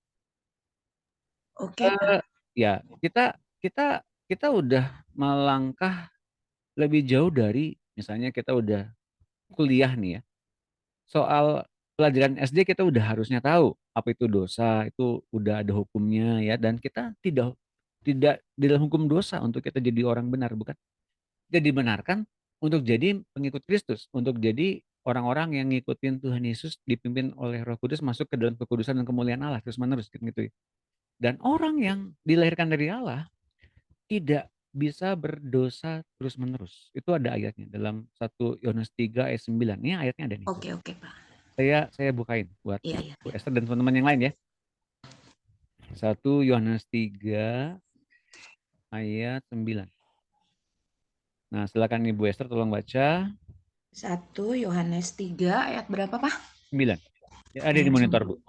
Oke, Pak. Ya, kita kita kita udah melangkah lebih jauh dari misalnya kita udah kuliah nih ya. Soal pelajaran SD kita udah harusnya tahu apa itu dosa, itu udah ada hukumnya ya dan kita tidak tidak di dalam hukum dosa untuk kita jadi orang benar, bukan? Kita dibenarkan untuk jadi pengikut Kristus, untuk jadi orang-orang yang ngikutin Tuhan Yesus dipimpin oleh Roh Kudus masuk ke dalam kekudusan dan kemuliaan Allah terus-menerus gitu ya. Dan orang yang dilahirkan dari Allah tidak bisa berdosa terus-menerus. Itu ada ayatnya dalam 1 Yohanes 3 ayat 9. Ini ayatnya ada nih. Oke, Pak. Saya bukain buat Iya. Bu Esther dan teman-teman yang lain ya. 1 Yohanes 3 ayat 9. Nah, silakan Ibu Esther tolong baca. 1 Yohanes 3 ayat berapa, Pak? 9. Ya, ada di Ayat monitor, 9. Bu.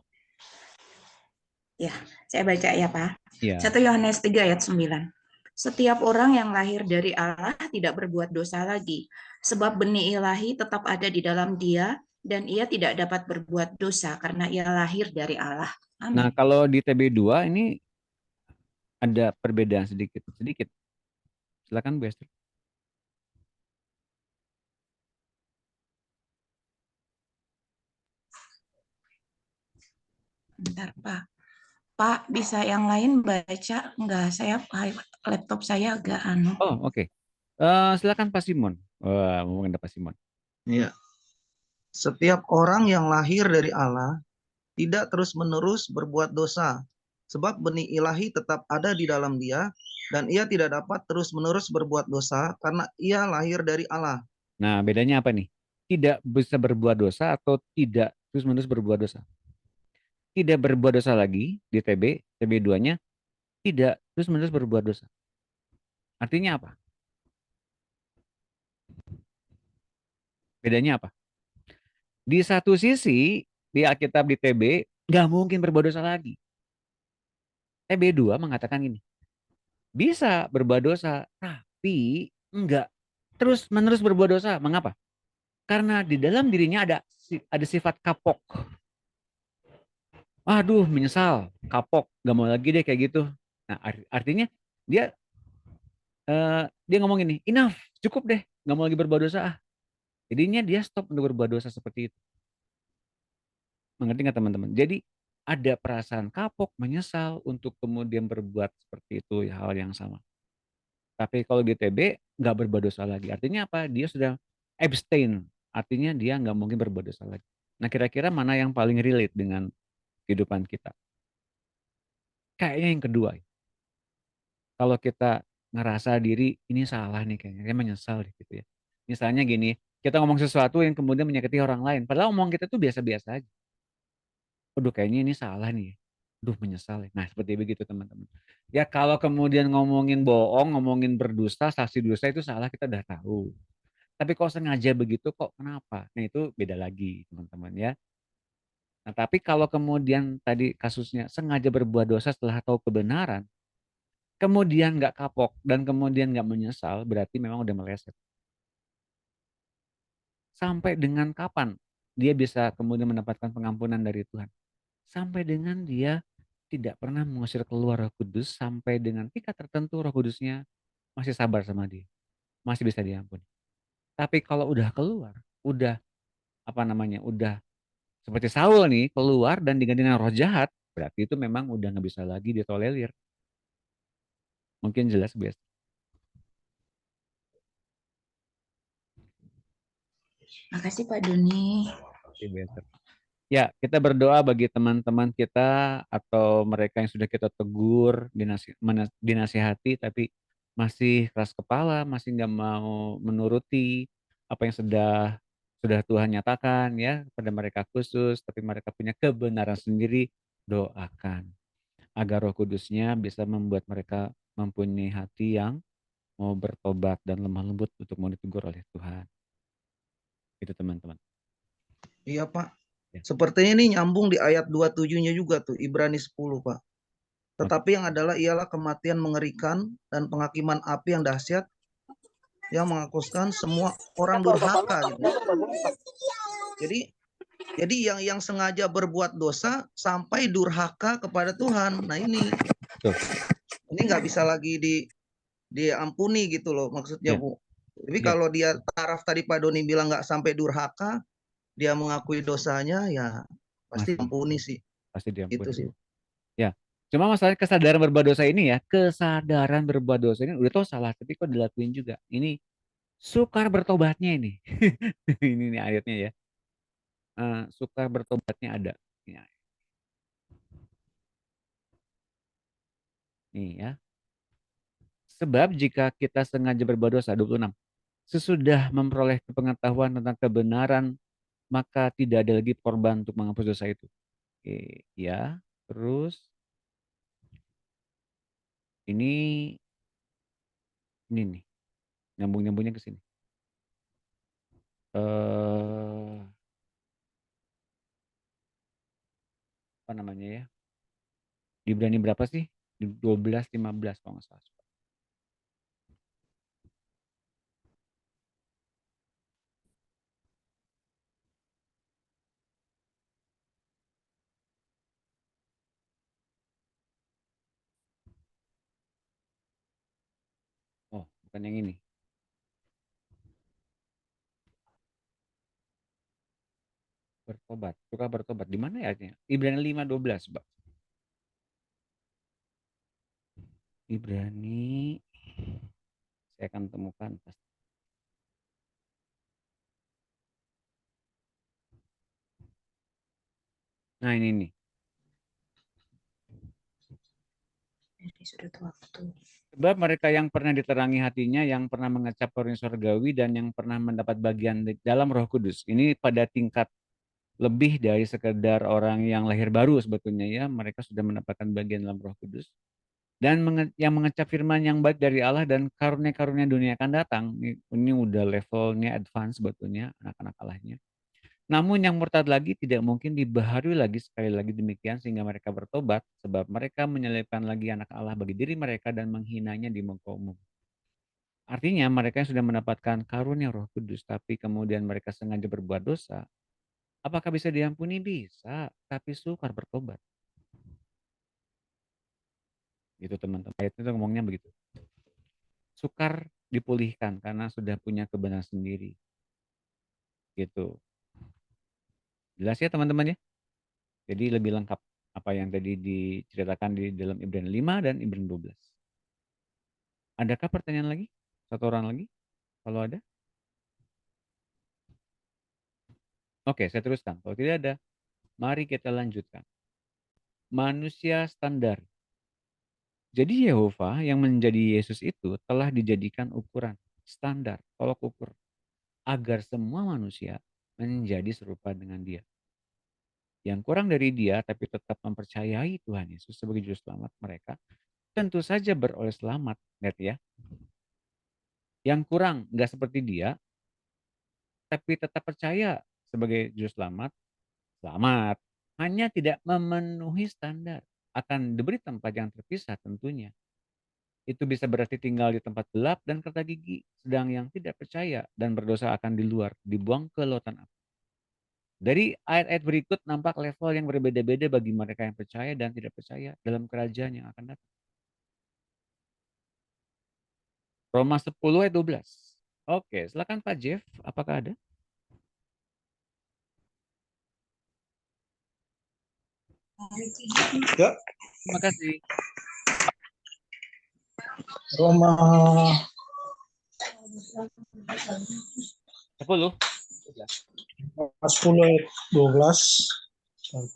Ya, saya baca ya, Pak. Iya. 1 Yohanes 3 ayat 9. Setiap orang yang lahir dari Allah tidak berbuat dosa lagi, sebab benih ilahi tetap ada di dalam dia, dan ia tidak dapat berbuat dosa karena ia lahir dari Allah. Nah, Amin. kalau di TB2 ini ada perbedaan sedikit. Silakan Bu Esther. Bentar, Pak. Pak, bisa yang lain baca nggak? Laptop saya agak anu. Oh, oke. Silakan Pak Simon. Wah, ngomongin Pak Simon. Ya. Setiap orang yang lahir dari Allah tidak terus-menerus berbuat dosa, sebab benih ilahi tetap ada di dalam dia, dan ia tidak dapat terus-menerus berbuat dosa karena ia lahir dari Allah. Nah, bedanya apa nih? Tidak bisa berbuat dosa atau tidak terus-menerus berbuat dosa? Tidak berbuat dosa lagi di TB 2-nya tidak terus-menerus berbuat dosa. Artinya apa? Bedanya apa? Di satu sisi, di Alkitab di TB, nggak mungkin berbuat dosa lagi. TB 2 mengatakan ini, bisa berbuat dosa, tapi enggak terus-menerus berbuat dosa. Mengapa? Karena di dalam dirinya ada sifat kapok. Aduh, menyesal, kapok, nggak mau lagi deh kayak gitu. Nah, artinya dia dia ngomong ini, enough, cukup deh, nggak mau lagi berbuat dosa. Jadinya dia stop untuk berbuat dosa seperti itu. Mengerti nggak teman-teman? Jadi ada perasaan kapok, menyesal untuk kemudian berbuat seperti itu hal yang sama. Tapi kalau di TB nggak berbuat dosa lagi. Artinya apa? Dia sudah abstain. Artinya dia nggak mungkin berbuat dosa lagi. Nah, kira-kira mana yang paling relate dengan kehidupan kita? Kayaknya yang kedua. Kalau kita ngerasa diri ini salah nih kayaknya, dia menyesal deh gitu ya. Misalnya gini, kita ngomong sesuatu yang kemudian menyakiti orang lain. Padahal omong kita tuh biasa-biasa aja. Aduh kayaknya ini salah nih. Aduh menyesal ya. Nah seperti begitu teman-teman. Ya kalau kemudian ngomongin bohong, ngomongin berdusta, saksi dusta itu salah kita udah tahu. Tapi kok sengaja begitu kok kenapa? Nah itu beda lagi teman-teman ya. Nah tapi kalau kemudian tadi kasusnya sengaja berbuat dosa setelah tahu kebenaran, kemudian nggak kapok dan kemudian nggak menyesal, berarti memang udah meleset. Sampai dengan kapan dia bisa kemudian mendapatkan pengampunan dari Tuhan? Sampai dengan dia tidak pernah mengusir keluar Roh Kudus, sampai dengan tingkat tertentu Roh Kudusnya masih sabar sama dia, masih bisa diampuni. Tapi kalau udah keluar, udah apa namanya, udah seperti Saul nih keluar dan diganti dengan roh jahat, berarti itu memang udah nggak bisa lagi ditolerir. Mungkin jelas biasa. Makasih Pak Doni. Ya, kita berdoa bagi teman-teman kita atau mereka yang sudah kita tegur, dinasihati, tapi masih keras kepala, masih nggak mau menuruti apa yang sudah Tuhan nyatakan ya pada mereka khusus, tapi mereka punya kebenaran sendiri, doakan agar Roh Kudusnya bisa membuat mereka mempunyai hati yang mau bertobat dan lemah lembut untuk mau ditegur oleh Tuhan. Itu teman-teman. Iya Pak. Ya. Sepertinya ini nyambung di ayat 27-nya juga tuh, Ibrani 10 Pak. Tetapi yang adalah ialah kematian mengerikan dan penghakiman api yang dahsyat yang menghapuskan semua orang durhaka gitu. Jadi yang sengaja berbuat dosa sampai durhaka kepada Tuhan. Nah ini Tuh. ini nggak bisa lagi diampuni gitu loh maksudnya Ya. Bu. Tapi Ya. kalau dia taraf tadi Pak Doni bilang nggak sampai durhaka, dia mengakui dosanya ya pasti Masih ampuni sih. pasti Itu diampuni. sih. Ya, cuma masalah kesadaran berbuat dosa ini ya, kesadaran berbuat dosa ini udah tahu salah, tapi kok dilakuin juga. Ini sukar bertobatnya ini. Ini nih ayatnya ya. Sukar bertobatnya ada. Ya, nih ya. Sebab jika kita sengaja berbuat dosa, 26. Sesudah memperoleh pengetahuan tentang kebenaran, maka tidak ada lagi korban untuk menghapus dosa itu. Oke, ya. Terus ini nih, nyambung-nyambungnya ke sini. Apa namanya ya? Di Ibrani berapa sih? Di 12, 15 kalau nggak salah. Oh, bukan yang ini. Bertobat bertobat, suka bertobat. Di mana ya artinya? Ibrani 5:12, Mbak. Ibrani, saya akan temukan pasti. Nah ini nih. Dari sudut waktu. Sebab mereka yang pernah diterangi hatinya, yang pernah mengecap karunia surgawi, dan yang pernah mendapat bagian dalam Roh Kudus. Ini pada tingkat lebih dari sekedar orang yang lahir baru sebetulnya ya. Mereka sudah mendapatkan bagian dalam Roh Kudus. Dan yang mengecap firman yang baik dari Allah dan karunia-karunia dunia akan datang. Ini udah levelnya advance sebetulnya anak-anak Allahnya. Namun yang murtad lagi tidak mungkin dibaharui lagi sekali lagi demikian sehingga mereka bertobat sebab mereka menyelipkan lagi anak Allah bagi diri mereka dan menghinanya di muka umum. Artinya mereka yang sudah mendapatkan karunia Roh Kudus tapi kemudian mereka sengaja berbuat dosa, apakah bisa diampuni? Bisa, tapi sukar bertobat. Gitu teman-teman. Ayat itu ngomongnya begitu. Sukar dipulihkan karena sudah punya kebenaran sendiri. Gitu. Jelas ya teman-teman ya? Jadi lebih lengkap apa yang tadi diceritakan di dalam Ibrani 5 dan Ibrani 12. Adakah pertanyaan lagi? Satu orang lagi? Kalau ada? Oke, saya teruskan. Kalau tidak ada, mari kita lanjutkan. Manusia standar. Jadi Yehova yang menjadi Yesus itu telah dijadikan ukuran, standar, tolok ukur, agar semua manusia menjadi serupa dengan dia. Yang kurang dari dia tapi tetap mempercayai Tuhan Yesus sebagai juru selamat mereka, tentu saja beroleh selamat. Lihat ya. Yang kurang, nggak seperti dia, tapi tetap percaya sebagai juru selamat, selamat. Hanya tidak memenuhi standar. Akan diberi tempat yang terpisah tentunya. Itu bisa berarti tinggal di tempat gelap dan kata gigi. Sedang yang tidak percaya dan berdosa akan di luar, dibuang ke lautan api. Dari ayat-ayat berikut nampak level yang berbeda-beda bagi mereka yang percaya dan tidak percaya dalam kerajaan yang akan datang. Roma 10 ayat 12. Oke, silakan Pak Jeff, apakah ada? Ya, Terima kasih. Roma 10. 10 ayat 12.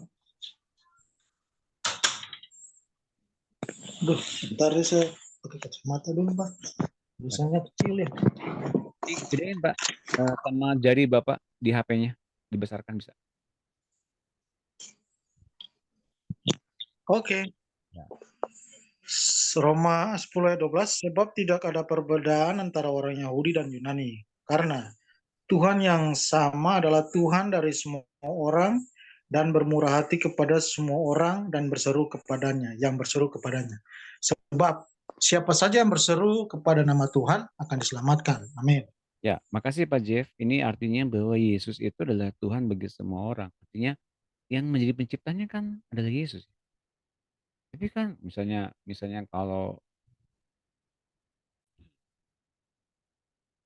Duh, bentar ya saya pakai kacamata dulu, Pak. Tulisannya kecil ya. Gedein Pak, sama jari Bapak di HP-nya, dibesarkan bisa. Oke. Ya. Roma 10 ayat 12, sebab tidak ada perbedaan antara orang Yahudi dan Yunani. Karena Tuhan yang sama adalah Tuhan dari semua orang dan bermurah hati kepada semua orang dan berseru kepadanya, yang berseru kepadanya. Sebab siapa saja yang berseru kepada nama Tuhan akan diselamatkan. Amin. Ya, makasih Pak Jeff. Ini artinya bahwa Yesus itu adalah Tuhan bagi semua orang. Artinya yang menjadi penciptanya kan adalah Yesus. Tapi kan misalnya kalau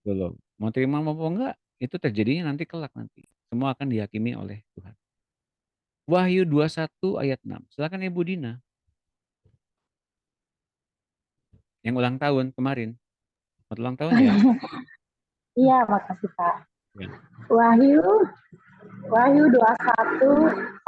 belum mau terima maupun enggak, itu terjadinya nanti kelak nanti. Semua akan dihakimi oleh Tuhan. Wahyu 21 ayat 6. Silakan Ibu Dina. Yang ulang tahun kemarin. Selamat ulang tahun ya. Iya, makasih Pak. Ya. Wahyu 21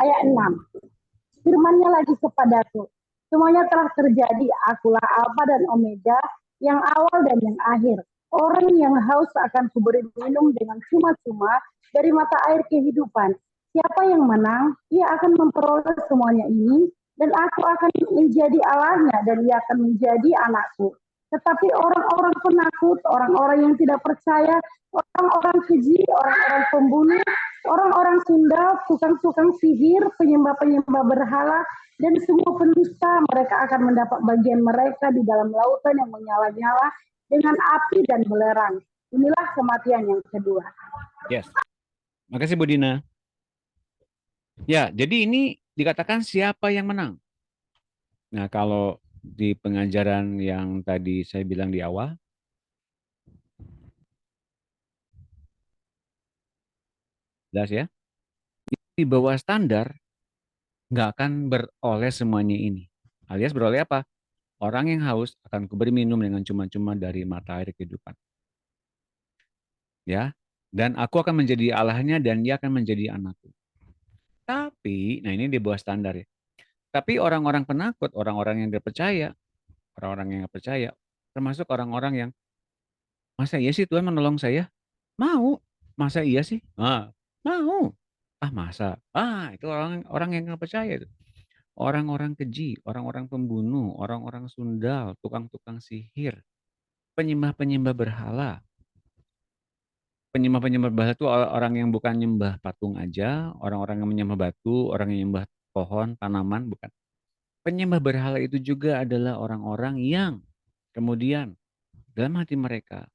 ayat 6. Firman-Nya lagi kepadaku. Semuanya telah terjadi, akulah Alfa dan Omega, yang awal dan yang akhir. Orang yang haus akan kuberi minum dengan cuma-cuma dari mata air kehidupan. Siapa yang menang, ia akan memperoleh semuanya ini, dan aku akan menjadi Allahnya, dan ia akan menjadi anakku. Tetapi orang-orang penakut, orang-orang yang tidak percaya, orang-orang keji, orang-orang pembunuh, orang-orang sundal, tukang-tukang sihir, penyembah-penyembah berhala, dan semua penista, mereka akan mendapat bagian mereka di dalam lautan yang menyala-nyala dengan api dan belerang. Inilah kematian yang kedua. Yes. Makasih Bu Dina. Ya, jadi ini dikatakan siapa yang menang. Nah, kalau di pengajaran yang tadi saya bilang di awal, jelas ya. di bawah standar nggak akan beroleh semuanya ini. Alias beroleh apa? Orang yang haus akan kuberi minum dengan cuma-cuma dari mata air kehidupan. Ya, dan aku akan menjadi Allahnya dan dia akan menjadi anakku. Tapi, nah ini di bawah standar ya. Tapi orang-orang penakut, orang-orang yang tidak percaya, orang-orang yang nggak percaya, termasuk orang-orang yang masa iya sih Tuhan menolong saya? Mau. Masa iya sih? Mau. Masa? Itu orang orang yang nggak percaya itu. Orang-orang keji, orang-orang pembunuh, orang-orang sundal, tukang-tukang sihir, penyembah-penyembah berhala. Penyembah-penyembah berhala itu orang yang bukan nyembah patung aja, orang-orang yang menyembah batu, orang yang nyembah pohon, tanaman, bukan. Penyembah berhala itu juga adalah orang-orang yang kemudian dalam hati mereka,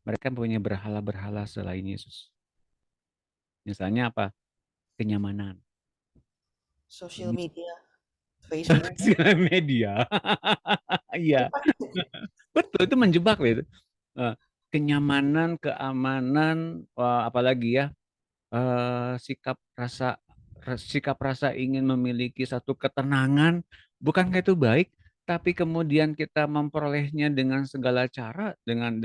mereka punya berhala-berhala selain Yesus. Misalnya apa? Kenyamanan. Sosial media, Facebook. Sosial media. Iya, betul itu menjebak loh itu. Eh, Kenyamanan, keamanan, apalagi ya, sikap rasa ingin memiliki satu ketenangan, bukankah itu baik? Tapi kemudian kita memperolehnya dengan segala cara, dengan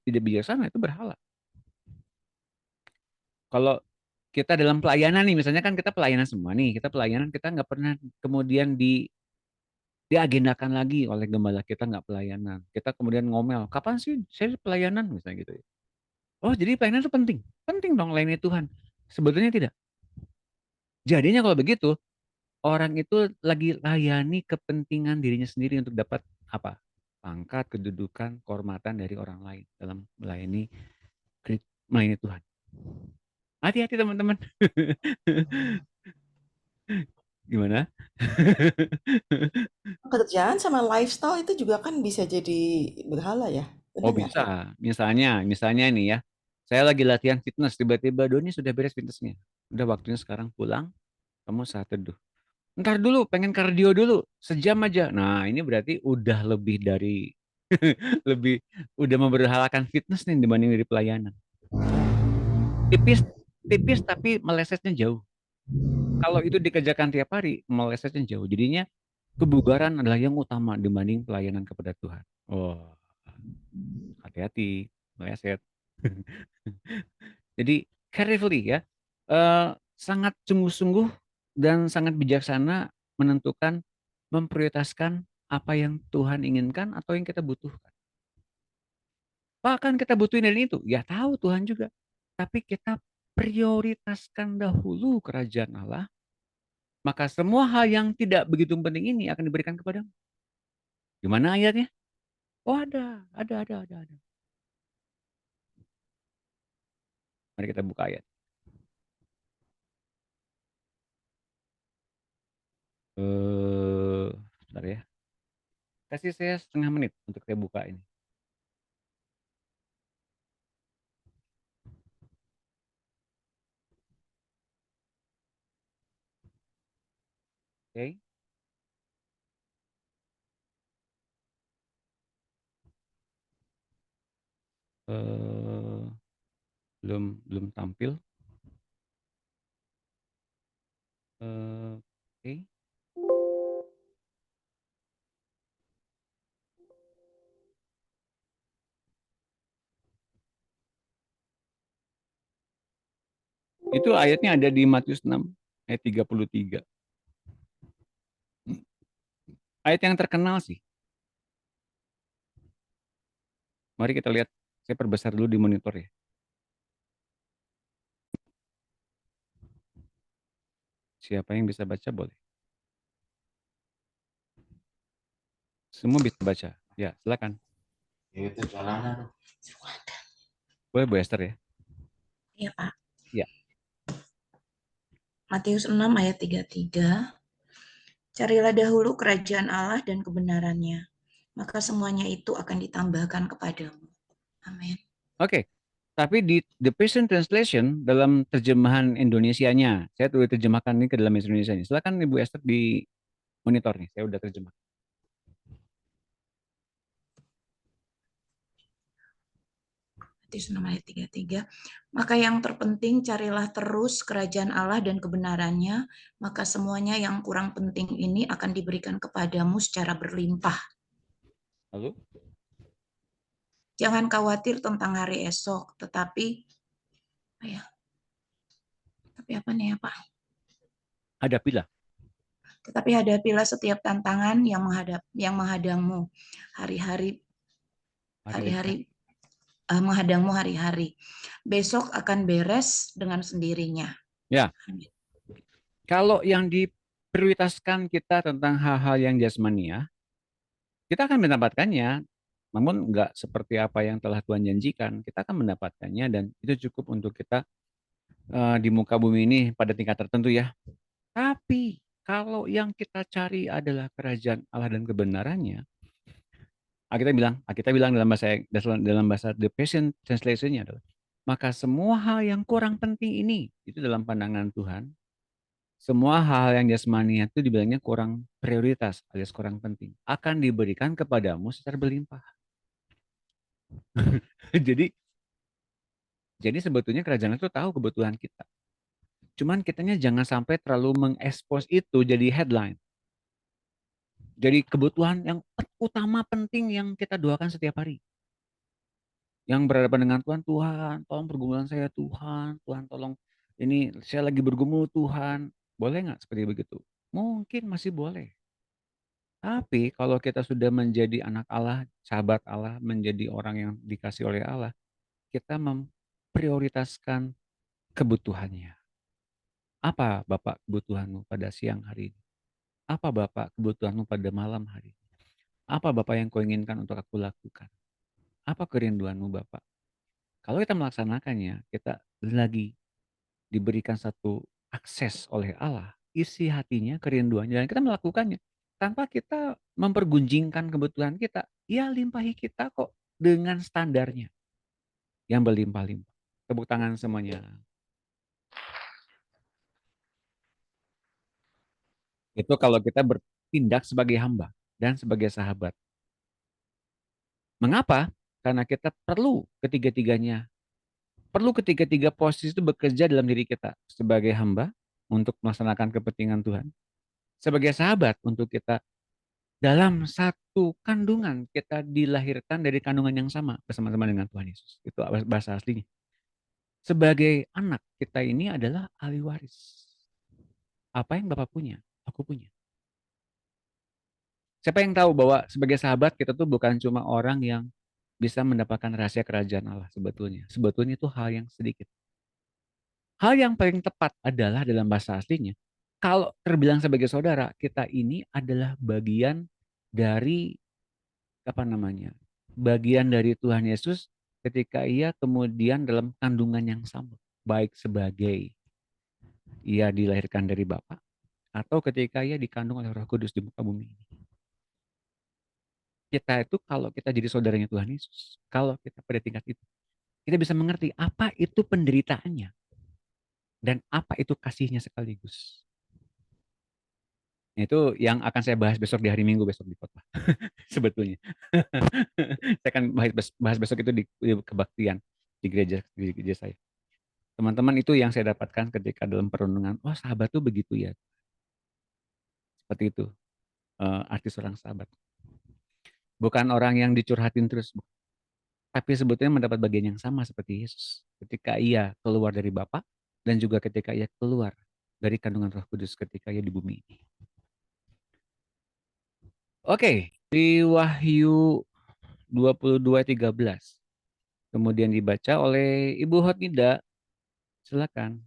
tidak bijaksana itu berhala. Kalau kita dalam pelayanan nih, misalnya kan kita pelayanan semua nih, kita pelayanan kita nggak pernah kemudian diagendakan lagi oleh gembala kita nggak pelayanan. Kita kemudian ngomel, kapan sih saya pelayanan misalnya gitu ya. Oh jadi pelayanan itu penting, penting dong layani Tuhan. Sebetulnya tidak. Jadinya kalau begitu, orang itu lagi layani kepentingan dirinya sendiri untuk dapat apa? Pangkat, kedudukan, kehormatan dari orang lain dalam melayani Tuhan. Hati-hati teman-teman. Gimana? Kerjaan sama lifestyle itu juga kan bisa jadi berhala ya, benar Oh nggak? bisa. Misalnya nih ya, saya lagi latihan fitness, tiba-tiba Doni sudah beres fitnessnya. Udah waktunya sekarang pulang, kamu saat teduh. Ntar dulu, pengen kardio dulu, sejam aja. Nah ini berarti udah lebih dari, lebih, udah memberhalakan fitness nih dibanding dari pelayanan. Tipis, tipis tapi melesetnya jauh. Kalau itu dikerjakan tiap hari, melesetnya jauh. Jadinya kebugaran adalah yang utama dibanding pelayanan kepada Tuhan. Oh, hati-hati, meleset. Jadi carefully ya, sangat sungguh-sungguh dan sangat bijaksana menentukan, memprioritaskan apa yang Tuhan inginkan atau yang kita butuhkan. Bahkan kita butuhin dari itu, ya tahu Tuhan juga. Tapi kita prioritaskan dahulu kerajaan Allah, maka semua hal yang tidak begitu penting ini akan diberikan kepadamu. Gimana ayatnya? Oh ada. Mari kita buka ayat. Bentar ya. Kasih saya setengah menit untuk saya buka ini. Oke. Eh, belum belum tampil. Oke. Itu ayatnya ada di Matius 6 ayat 33. Ayat yang terkenal sih. Mari kita lihat. Saya perbesar dulu di monitor ya. Siapa yang bisa baca boleh. Semua bisa baca. Ya, silakan. Boleh Bu Esther ya. Iya, Pak. Ya. Matius 6 ayat 33. Carilah dahulu kerajaan Allah dan kebenarannya, maka semuanya itu akan ditambahkan kepadamu. Amin. Oke. Tapi di The Passion Translation dalam terjemahan Indonesianya, saya tulis terjemahkan ini ke dalam bahasa Indonesia. Silakan Ibu Esther di monitor nih. Saya udah terjemah. Matius 6 ayat 33. Maka yang terpenting carilah terus kerajaan Allah dan kebenarannya, maka semuanya yang kurang penting ini akan diberikan kepadamu secara berlimpah. Lalu Jangan khawatir tentang hari esok, tetapi apa nih ya Pak? hadapilah. Tetapi hadapilah setiap tantangan yang menghadangmu hari-hari menghadangmu hari-hari. Besok akan beres dengan sendirinya. Ya. Kalau yang diprioritaskan kita tentang hal-hal yang jasmania, kita akan mendapatkannya, namun enggak seperti apa yang telah Tuhan janjikan. Kita akan mendapatkannya dan itu cukup untuk kita di muka bumi ini pada tingkat tertentu ya. Tapi kalau yang kita cari adalah kerajaan Allah dan kebenarannya, kita bilang dalam bahasa The Passion Translation-nya adalah, maka semua hal yang kurang penting ini, itu dalam pandangan Tuhan, semua hal yang jasmani itu dibilangnya kurang prioritas alias kurang penting, akan diberikan kepadamu secara berlimpah. jadi sebetulnya kerajaan itu tahu kebutuhan kita. Cuman kitanya jangan sampai terlalu mengekspos itu jadi headline. Jadi kebutuhan yang utama penting yang kita doakan setiap hari. Yang berhadapan dengan Tuhan, Tuhan tolong pergumulan saya, Tuhan tolong ini saya lagi bergumul Tuhan. Boleh nggak seperti begitu? Mungkin masih boleh. Tapi kalau kita sudah menjadi anak Allah, sahabat Allah, menjadi orang yang dikasih oleh Allah, kita memprioritaskan kebutuhannya. Apa Bapak kebutuhanmu pada siang hari ini? Apa Bapak kebutuhanmu pada malam hari ini? Apa Bapak yang kau inginkan untuk aku lakukan? Apa kerinduanmu Bapak? Kalau kita melaksanakannya, kita lagi diberikan satu akses oleh Allah, isi hatinya, kerinduannya, dan kita melakukannya. Tanpa kita mempergunjingkan kebutuhan kita, ya limpahi kita kok dengan standarnya yang berlimpah-limpah. Tepuk tangan semuanya. Itu kalau kita bertindak sebagai hamba dan sebagai sahabat. Mengapa? Karena kita perlu ketiga-tiganya. Perlu ketiga-tiga posisi itu bekerja dalam diri kita. Sebagai hamba untuk melaksanakan kepentingan Tuhan. Sebagai sahabat untuk kita dalam satu kandungan. Kita dilahirkan dari kandungan yang sama bersama-sama dengan Tuhan Yesus. Itu bahasa aslinya. Sebagai anak kita ini adalah ahli waris. Apa yang Bapak punya, aku punya. Siapa yang tahu bahwa sebagai sahabat kita tuh bukan cuma orang yang bisa mendapatkan rahasia kerajaan Allah sebetulnya. Sebetulnya itu hal yang sedikit. Hal yang paling tepat adalah dalam bahasa aslinya, kalau terbilang sebagai saudara, kita ini adalah bagian dari bagian dari Tuhan Yesus ketika ia kemudian dalam kandungan yang sama, baik sebagai ia dilahirkan dari Bapa atau ketika ia dikandung oleh Roh Kudus di muka bumi ini. Kita itu kalau kita jadi saudaranya Tuhan Yesus, kalau kita pada tingkat itu, kita bisa mengerti apa itu penderitaannya dan apa itu kasihnya sekaligus. Itu yang akan saya bahas besok di hari Minggu besok di khotbah. Sebetulnya. Saya akan bahas besok itu di kebaktian di gereja saya. Teman-teman, itu yang saya dapatkan ketika dalam perenungan. Oh, sahabat tuh begitu ya. Seperti itu. Arti seorang sahabat. Bukan orang yang dicurhatin terus. Tapi sebetulnya mendapat bagian yang sama seperti Yesus. Ketika ia keluar dari Bapa dan juga ketika ia keluar dari kandungan Roh Kudus ketika ia di bumi ini. Oke, di Wahyu 22:13. Kemudian dibaca oleh Ibu Hotnida. Silakan.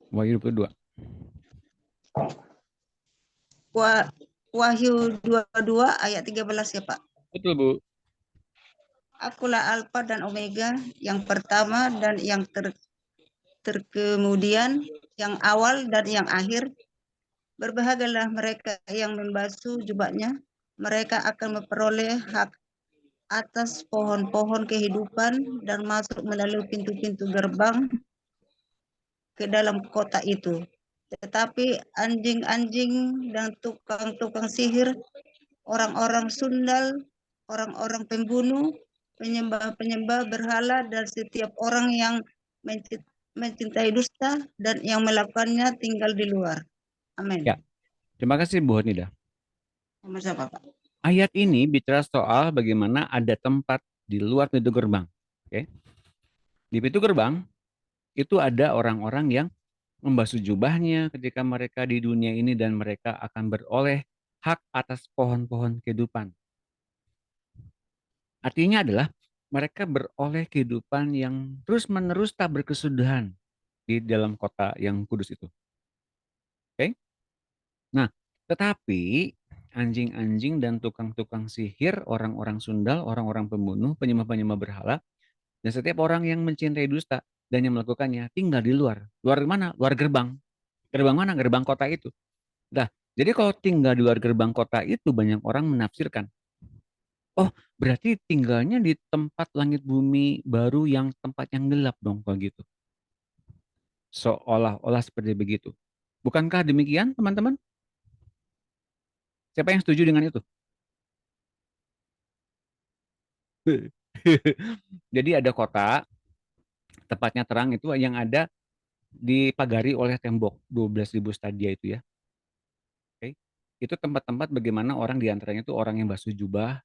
Wahyu 22. Wahyu 22 ayat 13 ya Pak. Betul Bu. Akulah Alfa dan Omega, yang pertama dan yang terkemudian, yang awal dan yang akhir. Berbahagialah mereka yang membasuh jubahnya, mereka akan memperoleh hak atas pohon-pohon kehidupan dan masuk melalui pintu-pintu gerbang ke dalam kota itu. Tetapi anjing-anjing dan tukang-tukang sihir orang-orang sundal, orang-orang pembunuh, penyembah-penyembah berhala, dan setiap orang yang mencintai dusta dan yang melakukannya tinggal di luar. Amin. Ya, terima kasih Bu Nida. Sama-sama, Pak. Ayat ini bicara soal bagaimana ada tempat di luar pintu gerbang. Oke. Di pintu gerbang itu ada orang-orang yang membasuh jubahnya ketika mereka di dunia ini dan mereka akan beroleh hak atas pohon-pohon kehidupan. Artinya adalah mereka beroleh kehidupan yang terus-menerus tak berkesudahan di dalam kota yang kudus itu. Oke? Nah, tetapi anjing-anjing dan tukang-tukang sihir, orang-orang sundal, orang-orang pembunuh, penyembah-penyembah berhala, dan setiap orang yang mencintai dusta dan yang melakukannya tinggal di luar. Luar mana? Luar gerbang. Gerbang mana? Gerbang kota itu. Nah, jadi kalau tinggal di luar gerbang kota itu banyak orang menafsirkan, oh, berarti tinggalnya di tempat langit bumi baru yang tempat yang gelap dong kalau gitu. Seolah-olah seperti begitu. Bukankah demikian, teman-teman? Siapa yang setuju dengan itu? Jadi ada kota, tempatnya terang itu yang ada dipagari oleh tembok 12.000 stadia itu ya. Oke. Itu tempat-tempat bagaimana orang di antaranya itu orang yang basuh jubah,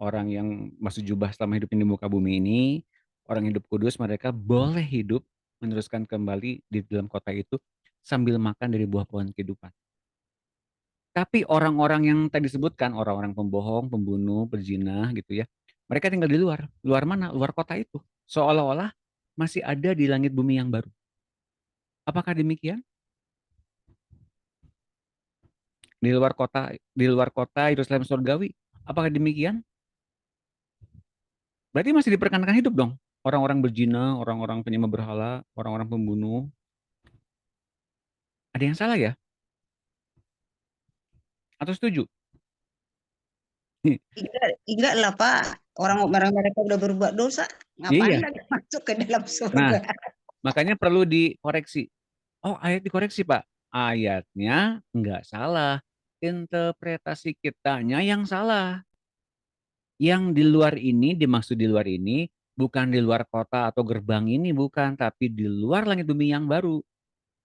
orang yang basuh jubah selama hidup di muka bumi ini, orang hidup kudus, mereka boleh hidup meneruskan kembali di dalam kota itu sambil makan dari buah pohon kehidupan. Tapi orang-orang yang tadi disebutkan, orang-orang pembohong, pembunuh, perzina gitu ya, mereka tinggal di luar. Luar mana? Luar kota itu. Seolah-olah masih ada di langit bumi yang baru. Apakah demikian? Di luar kota Yerusalem surgawi. Apakah demikian? Berarti masih diperkenankan hidup dong. Orang-orang berzina, orang-orang penyembah berhala, orang-orang pembunuh. Ada yang salah ya? Atau setuju? Enggak lah, Pak. Orang mereka udah berbuat dosa, ngapain Iya. lagi masuk ke dalam Nah, surga? makanya perlu dikoreksi. Oh, ayat dikoreksi, Pak. Ayatnya nggak salah. Interpretasi kitanya yang salah. Yang di luar ini, dimaksud di luar ini, bukan di luar kota atau gerbang ini, bukan. Tapi di luar langit bumi yang baru.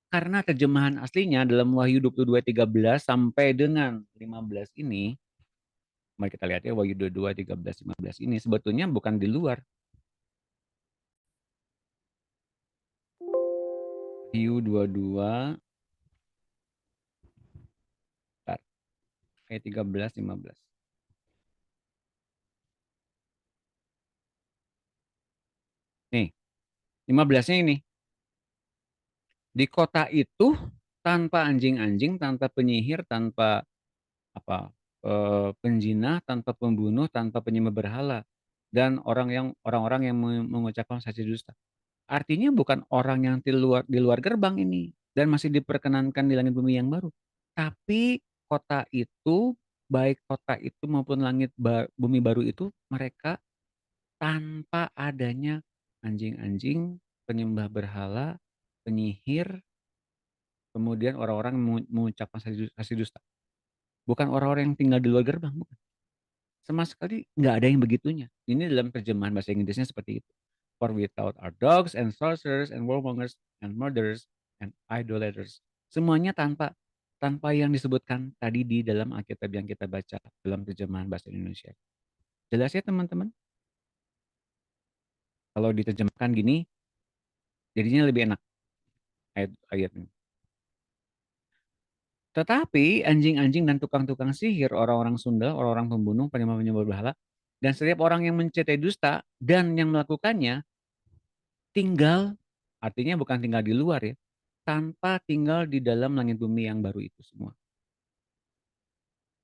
Karena terjemahan aslinya dalam Wahyu 22:13 sampai dengan 15 ini, mari kita lihat ya, Wahyu 22:13-15 ini sebetulnya bukan di luar. Wahyu 22 ayat 13-15. Nih, 15-nya ini. Di kota itu tanpa anjing-anjing, tanpa penyihir, tanpa apa penjina, tanpa pembunuh, tanpa penyembah berhala, dan orang-orang yang mengucapkan saksi dusta. Artinya bukan orang yang di luar gerbang ini dan masih diperkenankan di langit bumi yang baru. Tapi kota itu, baik kota itu maupun bumi baru itu, mereka tanpa adanya anjing-anjing, penyembah berhala, penyihir, kemudian orang-orang mengucapkan saksi dusta. Bukan orang-orang yang tinggal di luar gerbang, bukan. Sama sekali nggak ada yang begitunya. Ini dalam terjemahan bahasa Inggrisnya seperti itu. For without are dogs and sorcerers and warmongers and murderers and idolaters. Semuanya tanpa yang disebutkan tadi di dalam Alkitab yang kita baca dalam terjemahan bahasa Indonesia. Jelas ya teman-teman? Kalau diterjemahkan gini, jadinya lebih enak ayat ini. Tetapi anjing-anjing dan tukang-tukang sihir, orang-orang sundal, orang-orang pembunuh, penyembah-penyembah berhala, dan setiap orang yang mencintai dusta dan yang melakukannya tinggal, artinya bukan tinggal di luar ya, tanpa tinggal di dalam langit bumi yang baru itu semua.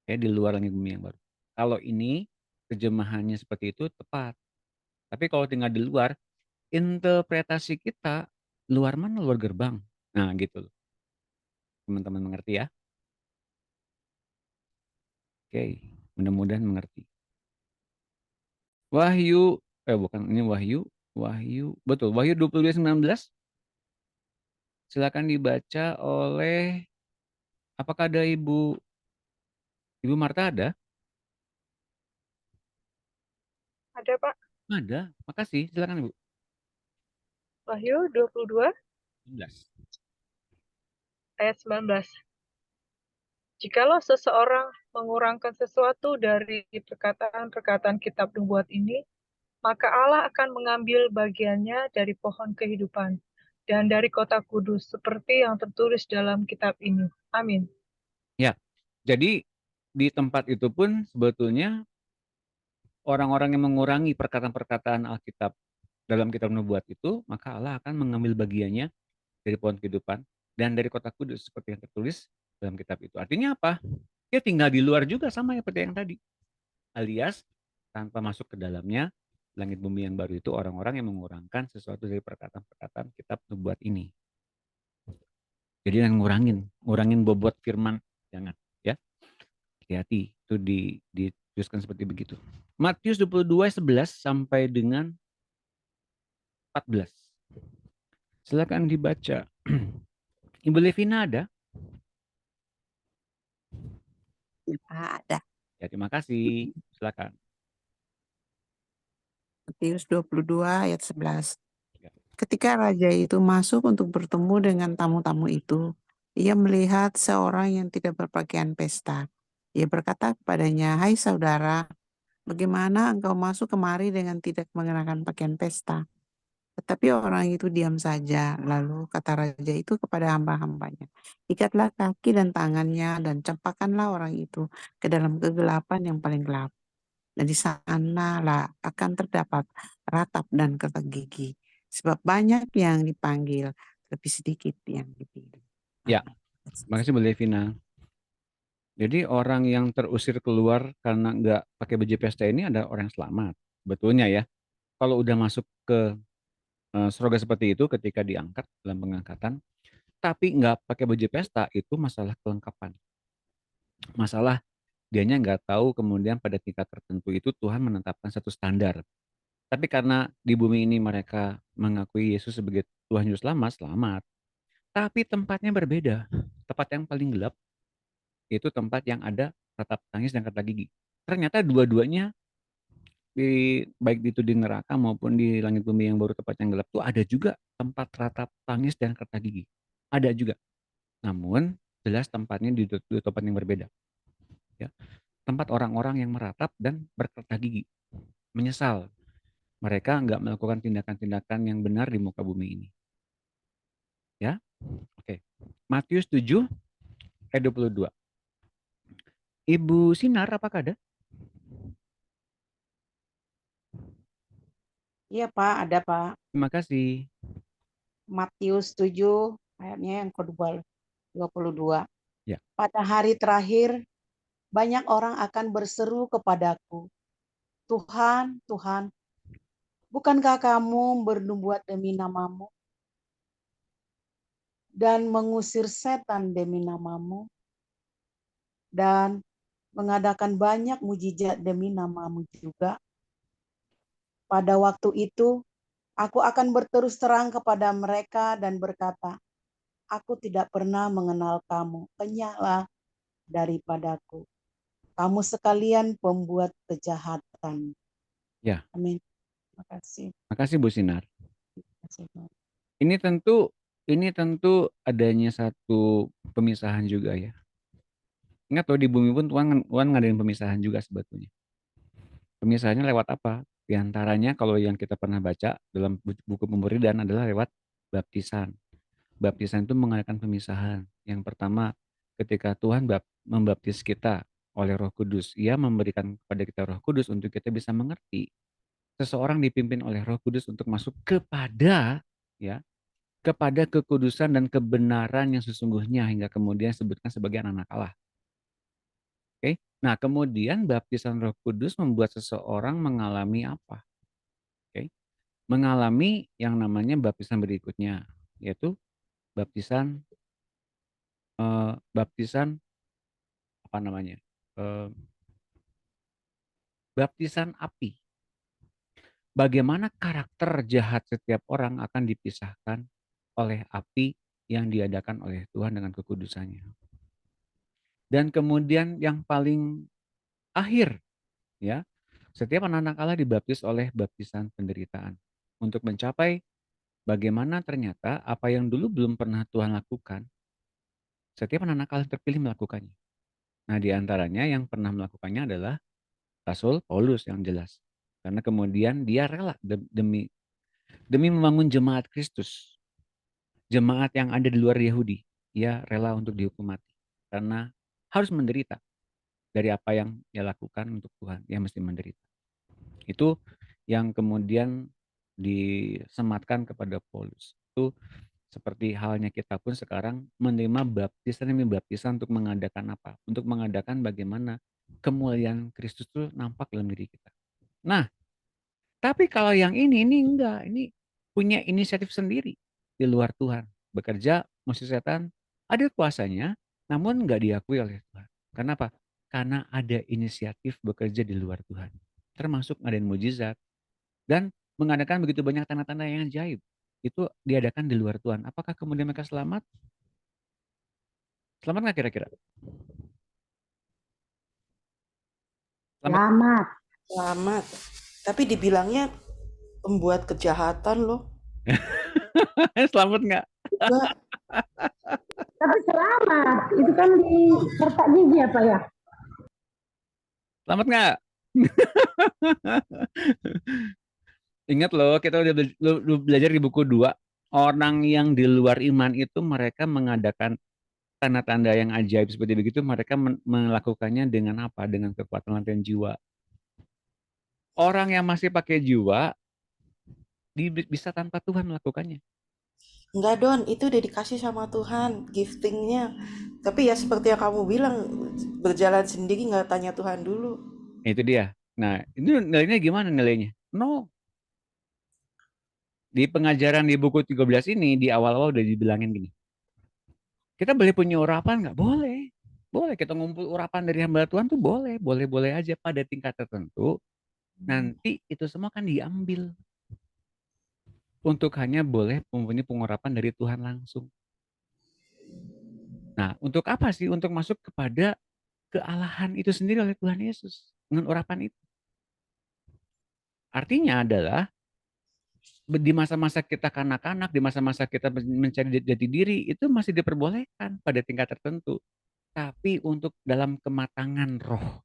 Ya, di luar langit bumi yang baru. Kalau ini terjemahannya seperti itu tepat. Tapi kalau tinggal di luar, interpretasi kita luar mana? Luar gerbang. Nah, gitu. Teman-teman mengerti ya? Oke, mudah-mudahan mengerti. Wahyu, bukan ini Wahyu, betul, Wahyu 22:19. Silakan dibaca oleh, apakah ada Ibu Marta ada? Ada, Pak. Ada. Makasih. Silakan, Ibu. Wahyu 22 11. ayat 19. Jikalau seseorang mengurangkan sesuatu dari perkataan-perkataan kitab nubuat ini, maka Allah akan mengambil bagiannya dari pohon kehidupan dan dari kota kudus seperti yang tertulis dalam kitab ini. Amin. Ya. Jadi di tempat itu pun sebetulnya orang-orang yang mengurangi perkataan-perkataan Alkitab dalam kitab nubuat itu, maka Allah akan mengambil bagiannya dari pohon kehidupan dan dari kota kudus seperti yang tertulis dalam kitab itu. Artinya apa? Dia tinggal di luar juga sama seperti yang tadi. Alias tanpa masuk ke dalamnya, langit bumi yang baru itu orang-orang yang mengurangkan sesuatu dari perkataan-perkataan kitab nubuat ini. Jadi yang ngurangin bobot firman, jangan ya. Hati-hati, itu dituliskan seperti begitu. Matius 22 11 sampai dengan 14. Silakan dibaca. Ibu Levina ada? Ada. Ya, terima kasih. Silakan. Matius 22 ayat 11. Ya. Ketika raja itu masuk untuk bertemu dengan tamu-tamu itu, ia melihat seorang yang tidak berpakaian pesta. Ia berkata kepadanya, "Hai saudara, bagaimana engkau masuk kemari dengan tidak mengenakan pakaian pesta?" Tetapi orang itu diam saja. Lalu kata raja itu kepada hamba-hambanya, "Ikatlah kaki dan tangannya dan campakkanlah orang itu ke dalam kegelapan yang paling gelap. Dan di sanalah akan terdapat ratap dan ketak gigi. Sebab banyak yang dipanggil, tapi sedikit yang dipilih." Ya, terima kasih Bu Levina. Jadi orang yang terusir keluar karena nggak pakai baju pesta ini ada orang yang selamat. Betulnya ya. Kalau udah masuk ke surga seperti itu ketika diangkat dalam pengangkatan, tapi nggak pakai baju pesta, itu masalah kelengkapan. Masalah dianya nggak tahu kemudian pada tingkat tertentu itu Tuhan menetapkan satu standar. Tapi karena di bumi ini mereka mengakui Yesus sebagai Tuhan Juru Selamat, selamat. Tapi tempatnya berbeda. Tempat yang paling gelap itu tempat yang ada ratap tangis dan kata gigi. Ternyata dua-duanya baik itu di neraka maupun di langit bumi yang baru tempat yang gelap itu ada juga tempat ratap tangis dan kata gigi. Ada juga. Namun jelas tempatnya di dua tempat yang berbeda. Ya. Tempat orang-orang yang meratap dan berkata gigi. Menyesal. Mereka nggak melakukan tindakan-tindakan yang benar di muka bumi ini. Ya, oke. Matius 7 ayat 22. Ibu Sinar, apakah ada? Iya Pak, ada Pak. Terima kasih. Matius 7 ayatnya yang kedua 22. Ya. Pada hari terakhir banyak orang akan berseru kepadaku, "Tuhan, Tuhan, bukankah kamu bernubuat demi namamu dan mengusir setan demi namamu dan mengadakan banyak mujizat demi namamu juga?" Pada waktu itu aku akan berterus terang kepada mereka dan berkata, "Aku tidak pernah mengenal kamu, kenyahlah daripadaku. Kamu sekalian pembuat kejahatan." Ya. Amin. Terima kasih. Terima kasih Bu Sinar. Terima kasih, Pak. Ini tentu adanya satu pemisahan juga ya. Ingat loh di bumi pun Tuhan ngadain pemisahan juga sebetulnya. Pemisahannya lewat apa? Di antaranya kalau yang kita pernah baca dalam buku pemberian adalah lewat baptisan. Baptisan itu mengadakan pemisahan. Yang pertama, ketika Tuhan membaptis kita oleh Roh Kudus, Ia memberikan kepada kita Roh Kudus untuk kita bisa mengerti. Seseorang dipimpin oleh Roh Kudus untuk masuk kepada kekudusan dan kebenaran yang sesungguhnya hingga kemudian disebutkan sebagai anak-anak Allah. Oke. Nah, kemudian baptisan Roh Kudus membuat seseorang mengalami apa? Oke. Mengalami yang namanya baptisan berikutnya, yaitu baptisan apa namanya? Baptisan api. Bagaimana karakter jahat setiap orang akan dipisahkan oleh api yang diadakan oleh Tuhan dengan kekudusannya. Dan kemudian yang paling akhir ya, Setiap anak-anak Allah dibaptis oleh baptisan penderitaan untuk mencapai bagaimana ternyata apa yang dulu belum pernah Tuhan lakukan, setiap anak-anak Allah terpilih melakukannya. Nah, di antaranya yang pernah melakukannya adalah Rasul Paulus yang jelas. Karena kemudian dia rela demi membangun jemaat Kristus. Jemaat yang ada di luar Yahudi. Ia rela untuk dihukum mati. Karena harus menderita dari apa yang dia lakukan untuk Tuhan. Dia mesti menderita. Itu yang kemudian disematkan kepada Paulus. Itu seperti halnya kita pun sekarang menerima baptisan demi baptisan untuk mengadakan apa? Untuk mengadakan bagaimana kemuliaan Kristus itu nampak dalam diri kita. Nah, tapi kalau yang ini enggak. Ini punya inisiatif sendiri di luar Tuhan. Bekerja, musuh setan, ada kuasanya, namun enggak diakui oleh Tuhan. Kenapa? Karena ada inisiatif bekerja di luar Tuhan. Termasuk ngadain mujizat. Dan mengadakan begitu banyak tanda-tanda yang ajaib. Itu diadakan di luar Tuhan. Apakah kemudian mereka selamat? Selamat nggak kira-kira? Selamat. Selamat. Selamat. Tapi dibilangnya pembuat kejahatan loh. Selamat nggak? Enggak. Tapi selamat. Itu kan di kotak gigi apa ya? Selamat nggak? Ingat loh, kita udah belajar di buku 2. Orang yang di luar iman itu mereka mengadakan tanda-tanda yang ajaib seperti begitu. Mereka melakukannya dengan apa? Dengan kekuatan latihan jiwa. Orang yang masih pakai jiwa bisa tanpa Tuhan melakukannya. Enggak Don, itu udah dikasih sama Tuhan giftingnya. Tapi ya seperti yang kamu bilang, berjalan sendiri nggak tanya Tuhan dulu. Itu dia. Nah, ini nilainya gimana nilainya? No. Di pengajaran di buku 13 ini, di awal-awal udah dibilangin gini. Kita boleh punya urapan nggak? Boleh. Boleh kita ngumpul urapan dari hamba Tuhan tuh boleh. Boleh-boleh aja pada tingkat tertentu. Nanti itu semua akan diambil. Untuk hanya boleh mempunyai pengurapan dari Tuhan langsung. Nah, untuk apa sih? Untuk masuk kepada kealahan itu sendiri oleh Tuhan Yesus. Dengan urapan itu. Artinya adalah di masa-masa kita kanak-kanak, di masa-masa kita mencari jati diri, itu masih diperbolehkan pada tingkat tertentu. Tapi untuk dalam kematangan roh,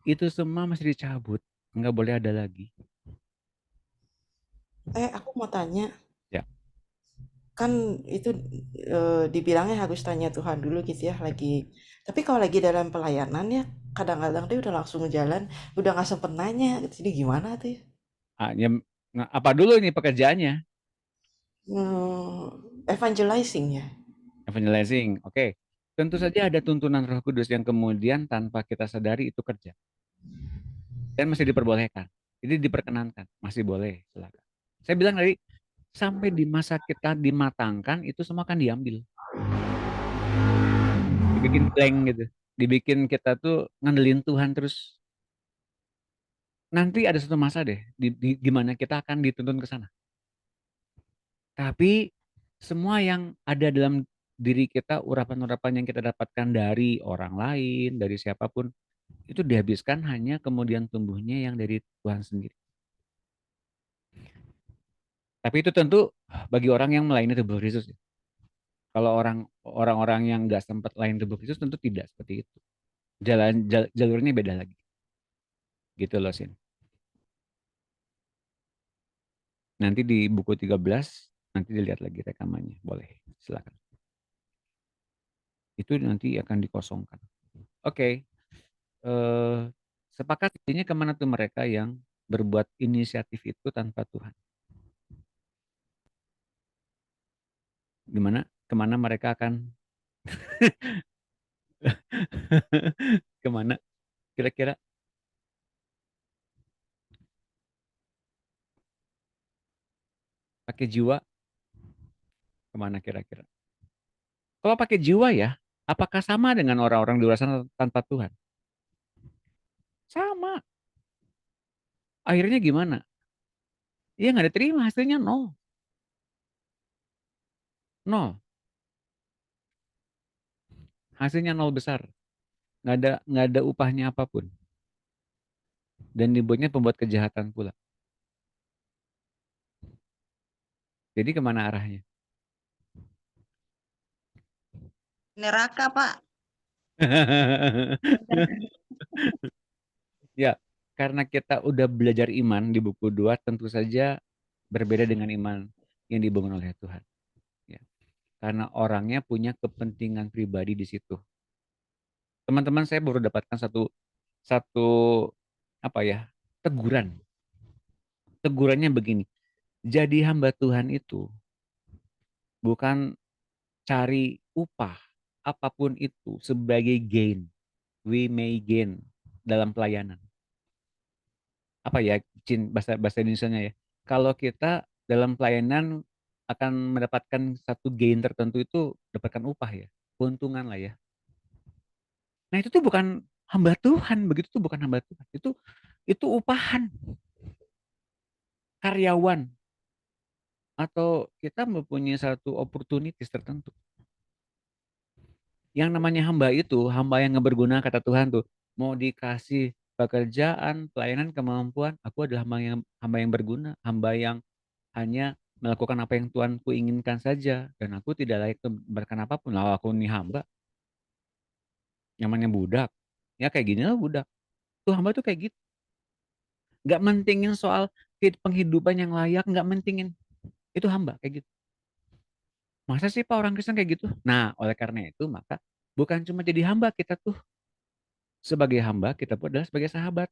itu semua masih dicabut. Nggak boleh ada lagi. Aku mau tanya. Ya. Kan itu dibilangnya harus tanya Tuhan dulu gitu ya lagi. Tapi kalau lagi dalam pelayanan ya, kadang-kadang dia udah langsung jalan, udah nggak sempet nanya. Jadi gimana tuh ya? Apa dulu ini pekerjaannya? Evangelizing ya. Evangelizing, oke. Tentu saja ada tuntunan Roh Kudus yang kemudian tanpa kita sadari itu kerja. Dan masih diperbolehkan. Jadi diperkenankan, masih boleh, silakan. Saya bilang tadi, sampai di masa kita dimatangkan, itu semua akan diambil. Dibikin blank gitu. Dibikin kita tuh ngandelin Tuhan terus. Nanti ada satu masa deh, di mana kita akan dituntun ke sana. Tapi semua yang ada dalam diri kita, urapan-urapan yang kita dapatkan dari orang lain, dari siapapun, itu dihabiskan hanya kemudian tumbuhnya yang dari Tuhan sendiri. Tapi itu tentu bagi orang yang melayani tubuh Kristus. Kalau orang-orang yang nggak sempat lain tubuh Kristus tentu tidak seperti itu. Jalurnya beda lagi. Gitu loh, Sin. Nanti di buku 13, nanti dilihat lagi rekamannya. Boleh, silakan. Itu nanti akan dikosongkan. Oke. Sepakat intinya kemana tuh mereka yang berbuat inisiatif itu tanpa Tuhan? Gimana? Kemana mereka akan kemana kira-kira? Pakai jiwa kemana kira-kira? Kalau pakai jiwa ya, apakah sama dengan orang-orang di luar sana tanpa Tuhan? Sama. Akhirnya gimana? Iya nggak diterima, hasilnya nol. Nol. Hasilnya nol besar. Nggak ada upahnya apapun. dan dibuatnya pembuat kejahatan pula. Jadi kemana arahnya? Neraka, Pak. Ya, karena kita udah belajar iman di buku 2, tentu saja berbeda dengan iman yang dibangun oleh Tuhan. Ya, karena orangnya punya kepentingan pribadi di situ. Teman-teman, saya baru dapatkan satu satu apa ya, teguran. Tegurannya begini. Jadi hamba Tuhan itu bukan cari upah apapun itu sebagai gain. We may gain dalam pelayanan. Apa ya, Cin, bahasa bahasa Indonesianya ya. Kalau kita dalam pelayanan akan mendapatkan satu gain tertentu, itu dapatkan upah ya, keuntungan lah ya. Nah, itu tuh bukan hamba Tuhan, begitu tuh bukan hamba Tuhan. Itu upahan, karyawan, atau kita mempunyai satu opportunities tertentu. Yang namanya hamba itu, hamba yang nggak berguna, kata Tuhan tuh, mau dikasih pekerjaan, pelayanan, kemampuan, aku adalah hamba yang berguna, hamba yang hanya melakukan apa yang Tuhanku inginkan saja, dan aku tidak layak memberikan apapun. Lah, aku nih hamba, namanya budak. Ya kayak gini lah budak. Tuh hamba tuh kayak gitu. Nggak mentingin soal penghidupan yang layak, nggak mentingin. Itu hamba kayak gitu. Masa sih Pak orang Kristen kayak gitu? Nah, oleh karena itu maka bukan cuma jadi hamba kita tuh. Sebagai hamba kita pun adalah sebagai sahabat.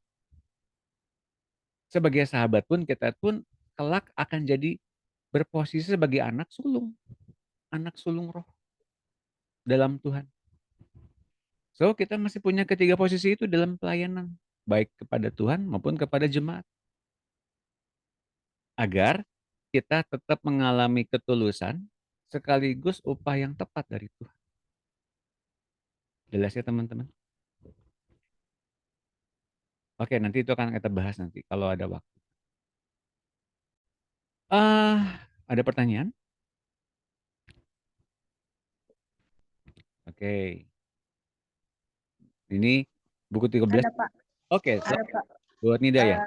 Sebagai sahabat pun kita pun kelak akan jadi berposisi sebagai anak sulung roh dalam Tuhan. So, kita masih punya ketiga posisi itu dalam pelayanan, baik kepada Tuhan maupun kepada jemaat. Agar kita tetap mengalami ketulusan sekaligus upah yang tepat dari Tuhan. Jelas ya teman-teman? Oke, nanti itu akan kita bahas nanti kalau ada waktu. Ada pertanyaan? Oke. Ini buku 13. Ada, Pak. Oke, Ada, Pak. buat Nida ya.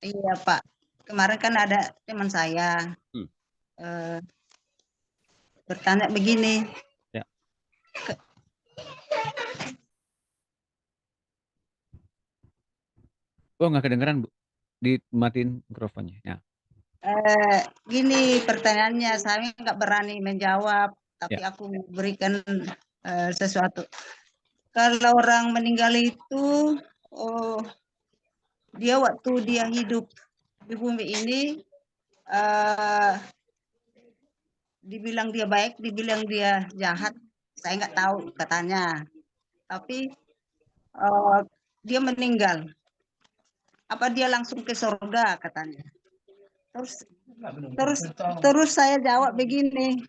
Iya, Pak. Kemarin kan ada teman saya bertanya begini. Ya. Oh, nggak kedengeran, Bu. Dimatiin mikrofonnya. Ya. Gini pertanyaannya, saya nggak berani menjawab, tapi Ya. aku berikan sesuatu. Kalau orang meninggal itu, dia waktu dia hidup di bumi ini, dibilang dia baik, dibilang dia jahat, saya nggak tahu katanya. Tapi dia meninggal, apa dia langsung ke surga katanya. Terus saya jawab begini,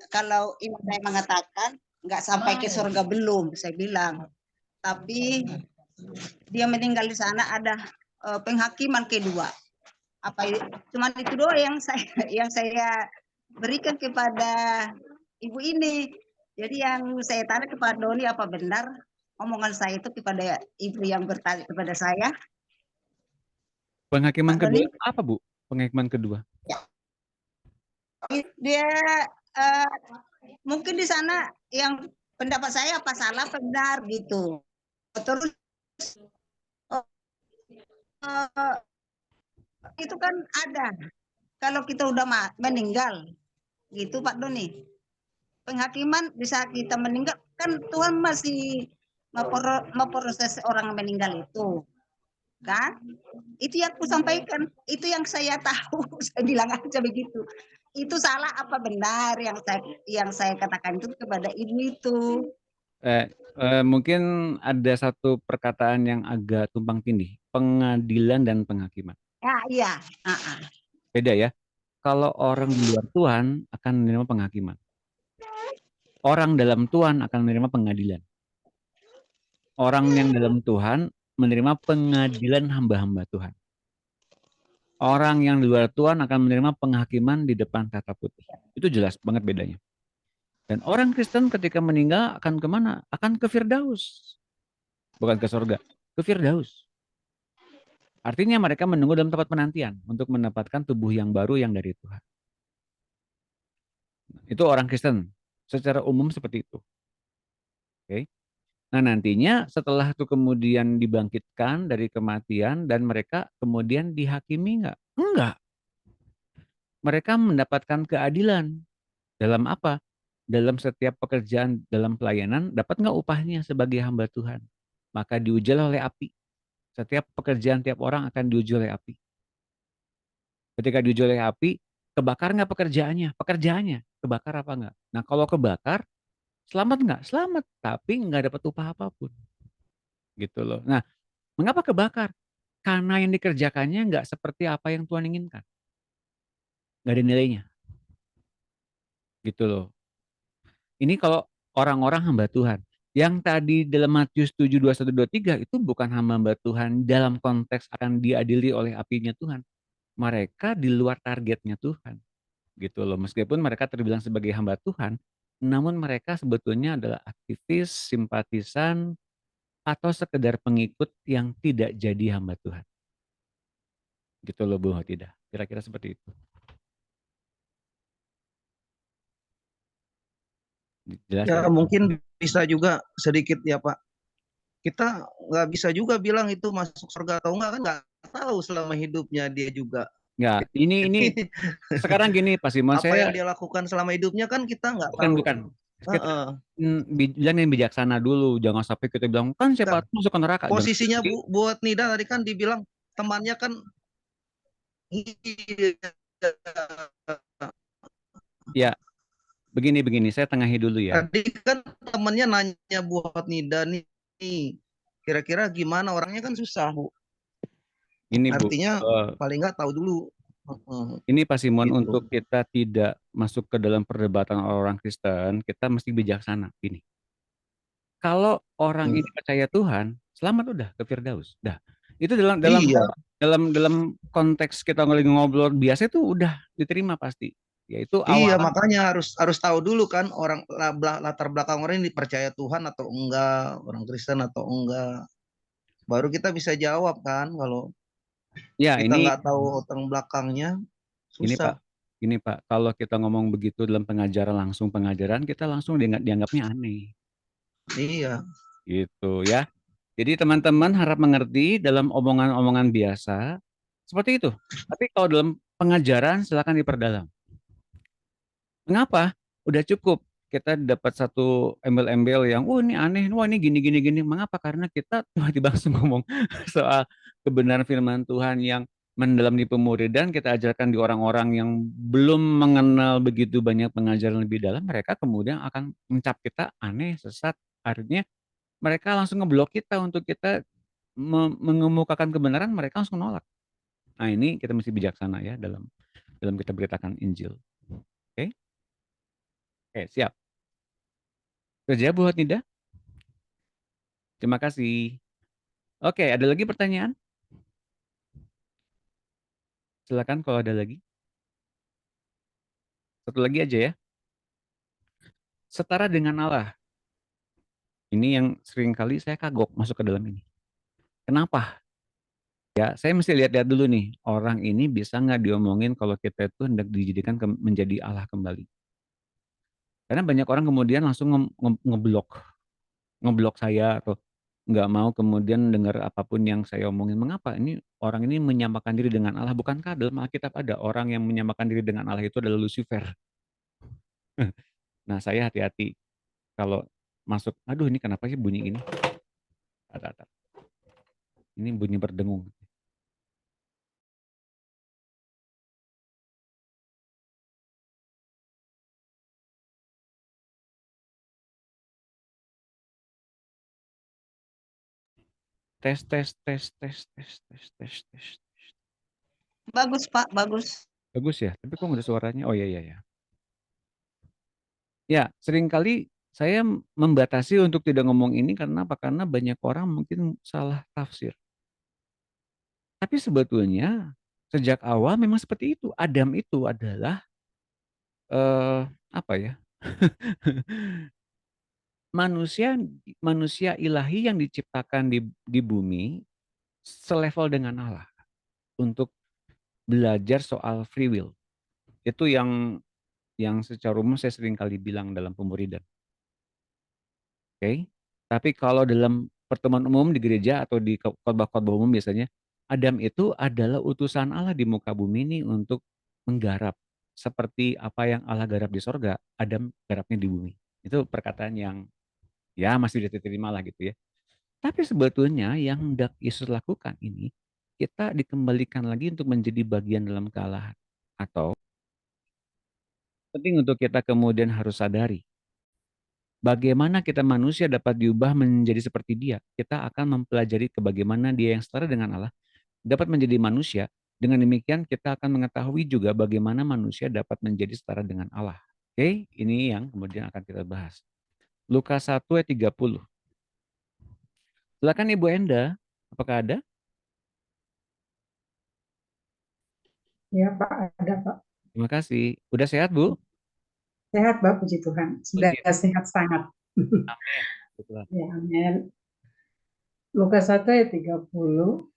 kalau iman saya mengatakan nggak sampai ke surga belum, saya bilang. Tapi dia meninggal di sana ada penghakiman kedua. Apa cuma itu doang yang saya berikan kepada ibu ini. Jadi yang saya tanya kepada Doni, apa benar omongan saya itu kepada ibu yang bertanya kepada saya? Penghakiman kedua apa, Bu? Penghakiman kedua? Ya. Dia mungkin di sana yang pendapat saya apa salah apa benar gitu. Terus itu kan ada kalau kita udah meninggal gitu Pak Doni, penghakiman bisa kita meninggal kan Tuhan masih memproses orang meninggal itu kan, itu yang aku sampaikan, itu yang saya tahu. Saya bilang aja begitu. Itu salah apa benar yang saya katakan itu kepada ibu itu? Mungkin ada satu perkataan yang agak tumpang tindih, pengadilan dan penghakiman. Ya, iya. Beda ya. Kalau orang di luar Tuhan akan menerima penghakiman. Orang dalam Tuhan akan menerima pengadilan. Orang yang dalam Tuhan menerima pengadilan hamba-hamba Tuhan. Orang yang di luar Tuhan akan menerima penghakiman di depan tahta putih. Itu jelas banget bedanya. Dan orang Kristen ketika meninggal akan kemana? Akan ke Firdaus. Bukan ke surga, ke Firdaus. Artinya mereka menunggu dalam tempat penantian untuk mendapatkan tubuh yang baru yang dari Tuhan. Itu orang Kristen. Secara umum seperti itu. Oke. Nah nantinya setelah itu kemudian dibangkitkan dari kematian dan mereka kemudian dihakimi nggak? Enggak. Mereka mendapatkan keadilan. Dalam apa? Dalam setiap pekerjaan dalam pelayanan, dapat nggak upahnya sebagai hamba Tuhan? Maka diuji oleh api. Setiap pekerjaan tiap orang akan diuji oleh api. Ketika diuji oleh api, kebakar nggak pekerjaannya? Pekerjaannya kebakar apa nggak? Nah kalau kebakar, selamat nggak? Selamat, tapi nggak dapat upah apapun. Gitu loh. Nah, mengapa kebakar? Karena yang dikerjakannya nggak seperti apa yang Tuhan inginkan. Nggak ada nilainya. Gitu loh. Ini kalau orang-orang hamba Tuhan. Yang tadi dalam Matius 7, 21, 23 itu bukan hamba Tuhan dalam konteks akan diadili oleh apinya Tuhan. Mereka di luar targetnya Tuhan. Gitu loh. Meskipun mereka terbilang sebagai hamba Tuhan, namun mereka sebetulnya adalah aktivis, simpatisan, atau sekedar pengikut yang tidak jadi hamba Tuhan. Gitu loh Bu Hotidah. Kira-kira seperti itu. Jelas Ya ya? mungkin bisa juga sedikit ya Pak. Kita nggak bisa juga bilang itu masuk surga atau enggak, kan nggak tahu selama hidupnya dia juga. Nggak, ini sekarang gini Pak Simon, Apa yang saya dia lakukan selama hidupnya kan kita nggak tahu. bukan. Kita Heeh. bilang yang bijaksana dulu, jangan sampai kita bilang kan Nggak. siapa tahu masuk ke neraka. Jangan Posisinya gitu. buat Nida tadi kan dibilang temannya kan Ya, begini, saya tengahi dulu ya. tadi kan temannya nanya buat Nida nih, kira-kira gimana orangnya kan susah Bu. Ini Bu, Artinya paling nggak tahu dulu. ini Pak Simon Gitu. untuk kita tidak masuk ke dalam perdebatan orang Kristen, kita mesti bijaksana. Gini, kalau orang ini percaya Tuhan, selamat udah ke Firdaus. Dah. Itu Iya. dalam konteks kita ngobrol biasa itu udah diterima pasti. Yaitu Iya, awalan. makanya harus tahu dulu kan orang latar belakang orang ini percaya Tuhan atau enggak, orang Kristen atau enggak. Baru kita bisa jawab kan, kalau Ya, kita ini nggak tahu latar belakangnya susah. Ini Pak, kalau kita ngomong begitu dalam pengajaran, kita langsung dianggapnya aneh. Iya. Gitu ya. Jadi teman-teman harap mengerti dalam omongan-omongan biasa, seperti itu. Tapi kalau dalam pengajaran silakan diperdalam. Mengapa? Udah cukup kita dapat satu embel-embel yang, oh ini aneh, wah ini gini. Mengapa? Karena kita tiba-tiba langsung ngomong soal kebenaran firman Tuhan yang mendalam di pemuridan, kita ajarkan di orang-orang yang belum mengenal begitu banyak pengajaran lebih dalam, mereka kemudian akan mencap kita aneh, sesat. Artinya mereka langsung ngeblok kita untuk kita mengemukakan kebenaran, mereka langsung nolak. Nah ini kita mesti bijaksana ya dalam kita beritakan Injil. Oke? Oke, siap. Kerja buat Nida. Terima kasih. Oke, ada lagi pertanyaan? Silakan kalau ada lagi. Satu lagi aja ya. Setara dengan Allah. Ini yang sering kali saya kagok masuk ke dalam ini. Kenapa? Ya, saya mesti lihat-lihat dulu nih. Orang ini bisa nggak diomongin kalau kita itu hendak dijadikan menjadi Allah kembali. Karena banyak orang kemudian langsung ngeblok saya atau nggak mau kemudian dengar apapun yang saya omongin. Mengapa? Ini orang ini menyamakan diri dengan Allah. Bukankah dalam Alkitab ada orang yang menyamakan diri dengan Allah itu adalah Lucifer? Nah, saya hati-hati kalau masuk. Aduh, ini kenapa sih bunyi ini? Ini bunyi berdengung. Tes. Bagus, Pak, bagus. Bagus ya, tapi kok nggak ada suaranya? Oh iya. Ya, seringkali saya membatasi untuk tidak ngomong ini karena apa? Karena banyak orang mungkin salah tafsir. Tapi sebetulnya sejak awal memang seperti itu. Adam itu adalah apa ya? Manusia manusia ilahi yang diciptakan di bumi selevel dengan Allah untuk belajar soal free will. Itu yang secara umum saya sering kali bilang dalam pemuridan. Oke. Tapi kalau dalam pertemuan umum di gereja atau di khotbah-khotbah umum biasanya, Adam itu adalah utusan Allah di muka bumi ini untuk menggarap. Seperti apa yang Allah garap di sorga, Adam garapnya di bumi. Itu perkataan yang ya masih bisa diterima lah gitu ya. Tapi sebetulnya yang hendak Yesus lakukan ini, kita dikembalikan lagi untuk menjadi bagian dalam kealahan. Atau penting untuk kita kemudian harus sadari, bagaimana kita manusia dapat diubah menjadi seperti Dia. Kita akan mempelajari bagaimana Dia yang setara dengan Allah dapat menjadi manusia. Dengan demikian kita akan mengetahui juga bagaimana manusia dapat menjadi setara dengan Allah. Oke, ini yang kemudian akan kita bahas. Lukas 1 ayat 30. Silakan Ibu Enda, apakah ada? Ya Pak, ada Pak. Terima kasih. Udah sehat Bu? Sehat Pak, puji Tuhan. Sudah Puji. sehat sangat. Amin. Betul. Ya, amin. Lukas 1 ayat 30.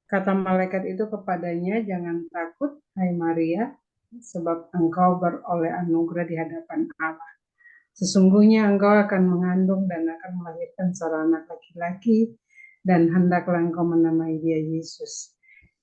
Kata malaikat itu kepadanya, jangan takut, hai Maria, sebab engkau beroleh anugerah di hadapan Allah. Sesungguhnya engkau akan mengandung dan akan melahirkan seorang anak laki-laki, dan hendaklah engkau menamai dia Yesus.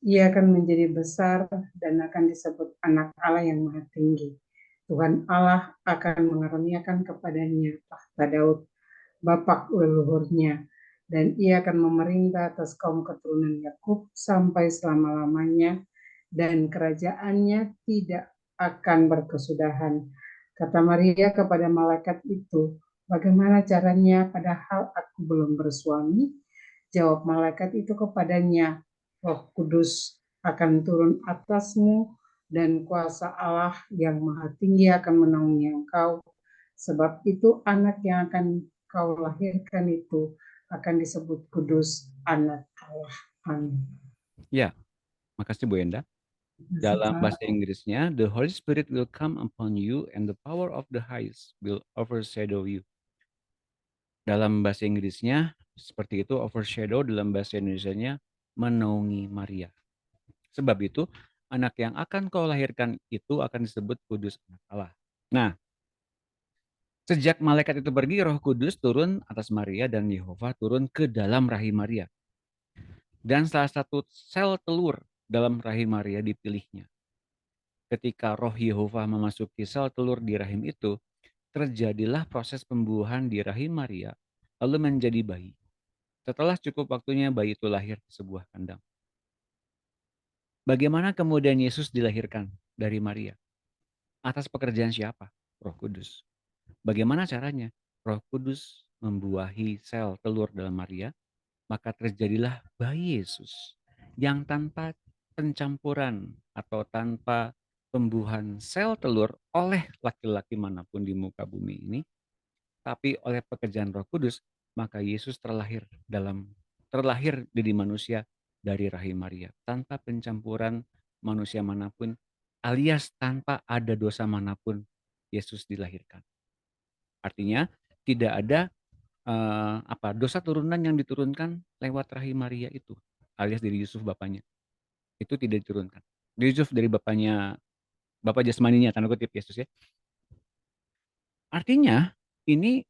Ia akan menjadi besar dan akan disebut anak Allah yang maha tinggi. Tuhan Allah akan mengaruniakan kepadanya tahta Daud, bapak leluhurnya, dan ia akan memerintah atas kaum keturunan Yakub sampai selama-lamanya, dan kerajaannya tidak akan berkesudahan. Kata Maria kepada malaikat itu, bagaimana caranya padahal aku belum bersuami? Jawab malaikat itu kepadanya, Roh Kudus akan turun atasmu dan kuasa Allah yang maha tinggi akan menaungi engkau. Sebab itu anak yang akan kau lahirkan itu akan disebut kudus, anak Allah. Amin. Ya, makasih Bu Enda. Dalam bahasa Inggrisnya, the Holy Spirit will come upon you and the power of the highest will overshadow you. Dalam bahasa Inggrisnya, seperti itu, overshadow dalam bahasa Indonesianya, menaungi Maria. Sebab itu, anak yang akan kau lahirkan itu akan disebut kudus anak Allah. Nah, sejak malaikat itu pergi, Roh Kudus turun atas Maria dan Yehova turun ke dalam rahim Maria. Dan salah satu sel telur dalam rahim Maria dipilihnya. Ketika roh Yehova memasuki sel telur di rahim itu, terjadilah proses pembuahan di rahim Maria, lalu menjadi bayi. Setelah cukup waktunya, bayi itu lahir di sebuah kandang. Bagaimana kemudian Yesus dilahirkan dari Maria? Atas pekerjaan siapa? Roh Kudus. Bagaimana caranya? Roh Kudus membuahi sel telur dalam Maria, maka terjadilah bayi Yesus yang tanpa pencampuran atau tanpa pembuahan sel telur oleh laki-laki manapun di muka bumi ini, tapi oleh pekerjaan Roh Kudus, maka Yesus terlahir jadi manusia dari rahim Maria tanpa pencampuran manusia manapun, alias tanpa ada dosa manapun Yesus dilahirkan. Artinya tidak ada dosa turunan yang diturunkan lewat rahim Maria itu, alias dari Yusuf bapaknya. Itu tidak diturunkan. Yusuf dari bapaknya, bapak jasmaninya, tanda kutip Yesus ya. Artinya ini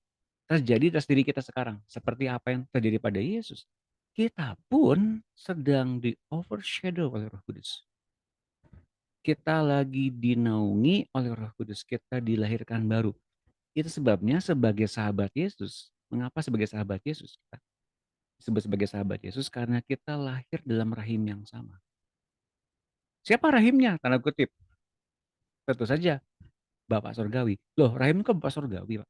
terjadi atas diri kita sekarang, seperti apa yang terjadi pada Yesus. Kita pun sedang di overshadow oleh Roh Kudus. Kita lagi dinaungi oleh Roh Kudus, kita dilahirkan baru. Itu sebabnya sebagai sahabat Yesus, mengapa sebagai sahabat Yesus? Kita disebut sebagai sahabat Yesus karena kita lahir dalam rahim yang sama. Siapa rahimnya? Tanda kutip. Tentu saja Bapak Surgawi. Loh, rahim kok Bapak Surgawi, Pak?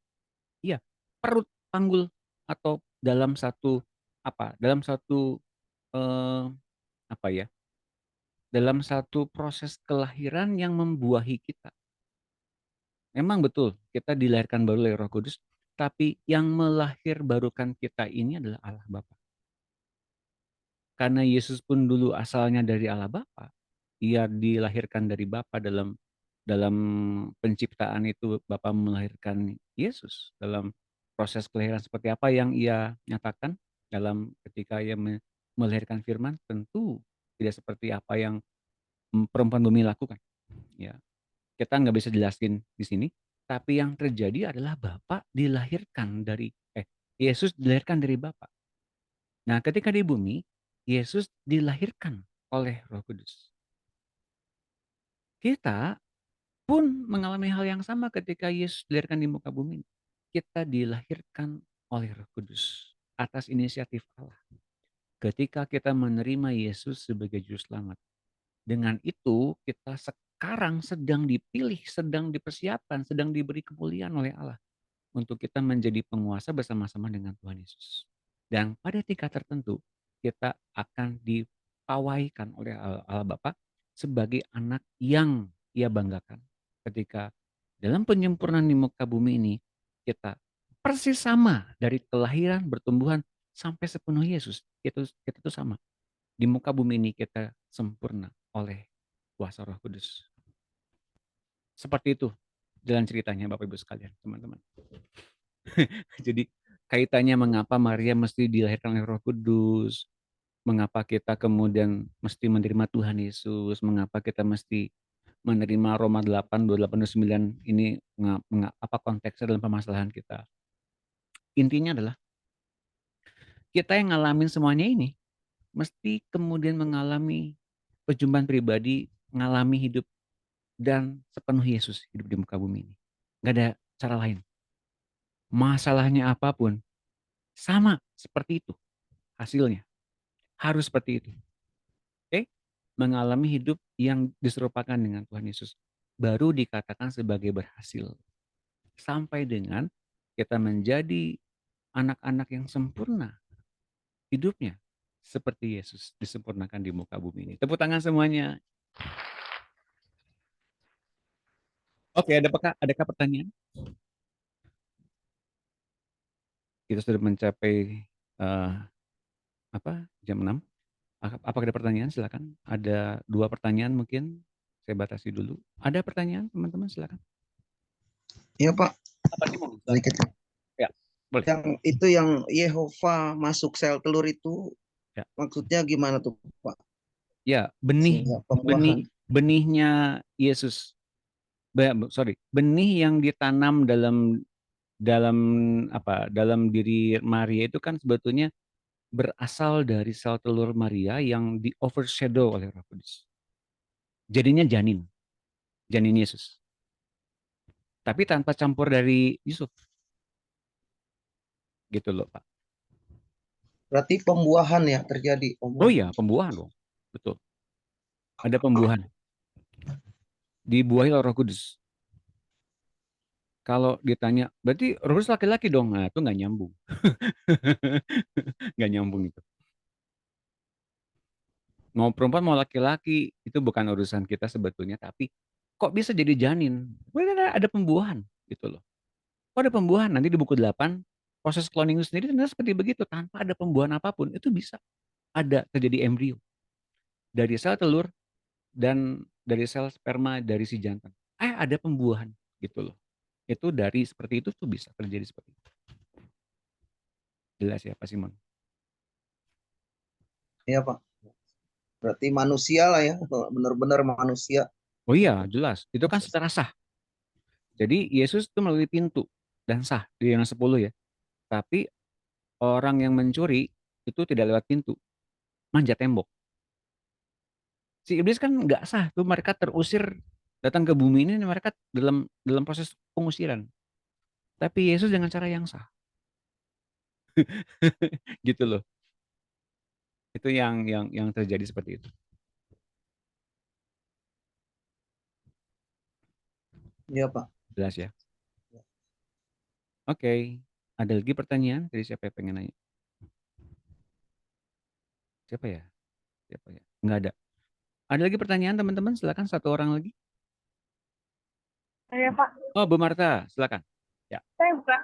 Iya, perut panggul atau dalam satu dalam satu proses kelahiran yang membuahi kita. Memang betul, kita dilahirkan baru oleh Roh Kudus, tapi yang melahirbarukan kita ini adalah Allah Bapa. Karena Yesus pun dulu asalnya dari Allah Bapa, ia dilahirkan dari Bapa dalam dalam penciptaan itu Bapa melahirkan Yesus, dalam proses kelahiran seperti apa yang Ia nyatakan dalam ketika Ia melahirkan firman, tentu tidak seperti apa yang perempuan bumi lakukan. Ya, kita nggak bisa jelasin di sini, tapi yang terjadi adalah Bapa dilahirkan dari Yesus dilahirkan dari Bapa. Nah, ketika di bumi, Yesus dilahirkan oleh Roh Kudus. Kita pun mengalami hal yang sama ketika Yesus dilahirkan di muka bumi. Kita dilahirkan oleh Roh Kudus atas inisiatif Allah. Ketika kita menerima Yesus sebagai juru selamat, dengan itu kita sekarang sedang dipilih, sedang dipersiapkan, sedang diberi kemuliaan oleh Allah untuk kita menjadi penguasa bersama-sama dengan Tuhan Yesus. Dan pada tingkat tertentu kita akan dipawaikan oleh Allah Bapa sebagai anak yang Ia banggakan. Ketika dalam penyempurnaan di muka bumi ini kita persis sama dari kelahiran, bertumbuhan sampai sepenuh Yesus. Itu sama. Di muka bumi ini kita sempurna oleh kuasa Roh Kudus. Seperti itu jalan ceritanya Bapak Ibu sekalian, teman-teman. Jadi kaitannya mengapa Maria mesti dilahirkan oleh Roh Kudus, mengapa kita kemudian mesti menerima Tuhan Yesus, mengapa kita mesti menerima Roma 8, 28, 29 ini, apa konteksnya dalam permasalahan kita. Intinya adalah kita yang ngalamin semuanya ini mesti kemudian mengalami perjumpaan pribadi, mengalami hidup dan sepenuh Yesus hidup di muka bumi ini. Gak ada cara lain. Masalahnya apapun, sama seperti itu hasilnya. Harus seperti itu. Oke? Mengalami hidup yang diserupakan dengan Tuhan Yesus. Baru dikatakan sebagai berhasil. Sampai dengan kita menjadi anak-anak yang sempurna hidupnya. Seperti Yesus disempurnakan di muka bumi ini. Tepuk tangan semuanya. Oke, adakah pertanyaan? Kita sudah mencapai jam 6. Apakah ada pertanyaan? Silakan. Ada 2 pertanyaan mungkin. Saya batasi dulu. Ada pertanyaan teman-teman? Silakan. Iya Pak. Apa sih mau? Ya, boleh. Yang itu yang Yehova masuk sel telur itu, ya. Maksudnya gimana tuh Pak? Ya, benihnya Yesus. Benih yang ditanam dalam diri Maria itu kan sebetulnya berasal dari sel telur Maria yang di overshadow oleh Roh Kudus. Jadinya janin Yesus. Tapi tanpa campur dari Yusuf. Gitu loh Pak. Berarti pembuahan ya terjadi. Oh iya, pembuahan dong. Betul. Ada pembuahan. Dibuahi oleh Roh Kudus. Kalau ditanya, berarti Roh Kudus laki-laki dong. Nah, itu nggak nyambung. Nggak nyambung itu. Mau perempuan mau laki-laki itu bukan urusan kita sebetulnya, tapi kok bisa jadi janin? Ada pembuahan gitu loh. Kok ada pembuahan? Nanti di buku 8 proses cloning itu sendiri ternyata seperti begitu, tanpa ada pembuahan apapun itu bisa ada terjadi embrio dari sel telur dan dari sel sperma dari si jantan. Ada pembuahan gitu loh. Itu dari seperti itu tuh bisa terjadi seperti itu. Jelas ya Pak Simon? Iya Pak. Berarti manusia lah ya, benar-benar manusia. Oh iya, jelas. Itu kan secara sah. Jadi Yesus itu melalui pintu dan sah di Yohanes 10 ya. Tapi orang yang mencuri itu tidak lewat pintu, manjat tembok. Si iblis kan nggak sah tuh, mereka terusir datang ke bumi ini, mereka dalam proses pengusiran. Tapi Yesus dengan cara yang sah. Gitu loh. Itu yang terjadi seperti itu. Iya Pak. Jelas ya. Oke. Ada lagi pertanyaan dari siapa yang pengen nanya? Siapa ya? Nggak ada. Ada lagi pertanyaan teman-teman? Silakan, satu orang lagi. Saya Pak. Oh, Bu Marta, silakan. Ya. Saya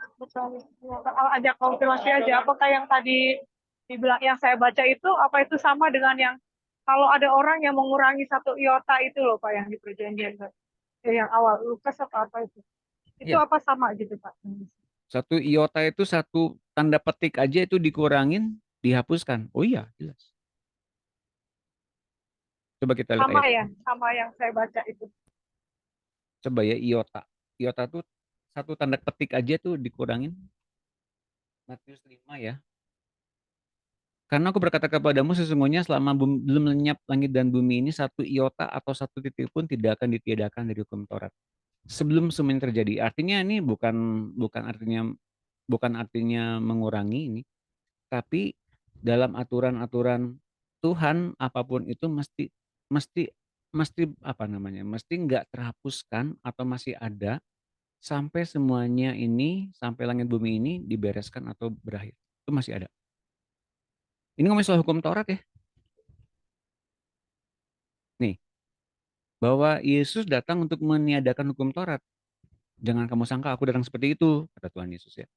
ada konfirmasi aja. Apakah yang tadi dibilang yang saya baca itu apa itu sama dengan yang kalau ada orang yang mengurangi 1 iota itu loh Pak yang di perjanjian? Yang awal Lukas apa itu? Itu Ya, apa sama gitu Pak? satu iota itu satu tanda petik aja itu dikurangin, dihapuskan. Oh iya, jelas. Coba kita lihat Sama ayat. ya, sama yang saya baca itu. Coba ya iota. Iota tuh satu tanda petik aja tuh dikurangin. Matius 5 ya. Karena aku berkata kepadamu sesungguhnya selama belum lenyap langit dan bumi ini satu iota atau satu titik pun tidak akan ditiadakan dari hukum Taurat. Sebelum semuanya terjadi. Artinya ini bukan artinya mengurangi ini, tapi dalam aturan-aturan Tuhan apapun itu mesti mesti mesti apa namanya? Mesti nggak terhapuskan atau masih ada sampai semuanya ini sampai langit bumi ini dibereskan atau berakhir. Itu masih ada. Ini ngomongin soal hukum Taurat ya. Nih, bahwa Yesus datang untuk meniadakan hukum Taurat. Jangan kamu sangka aku datang seperti itu, kata Tuhan Yesus ya.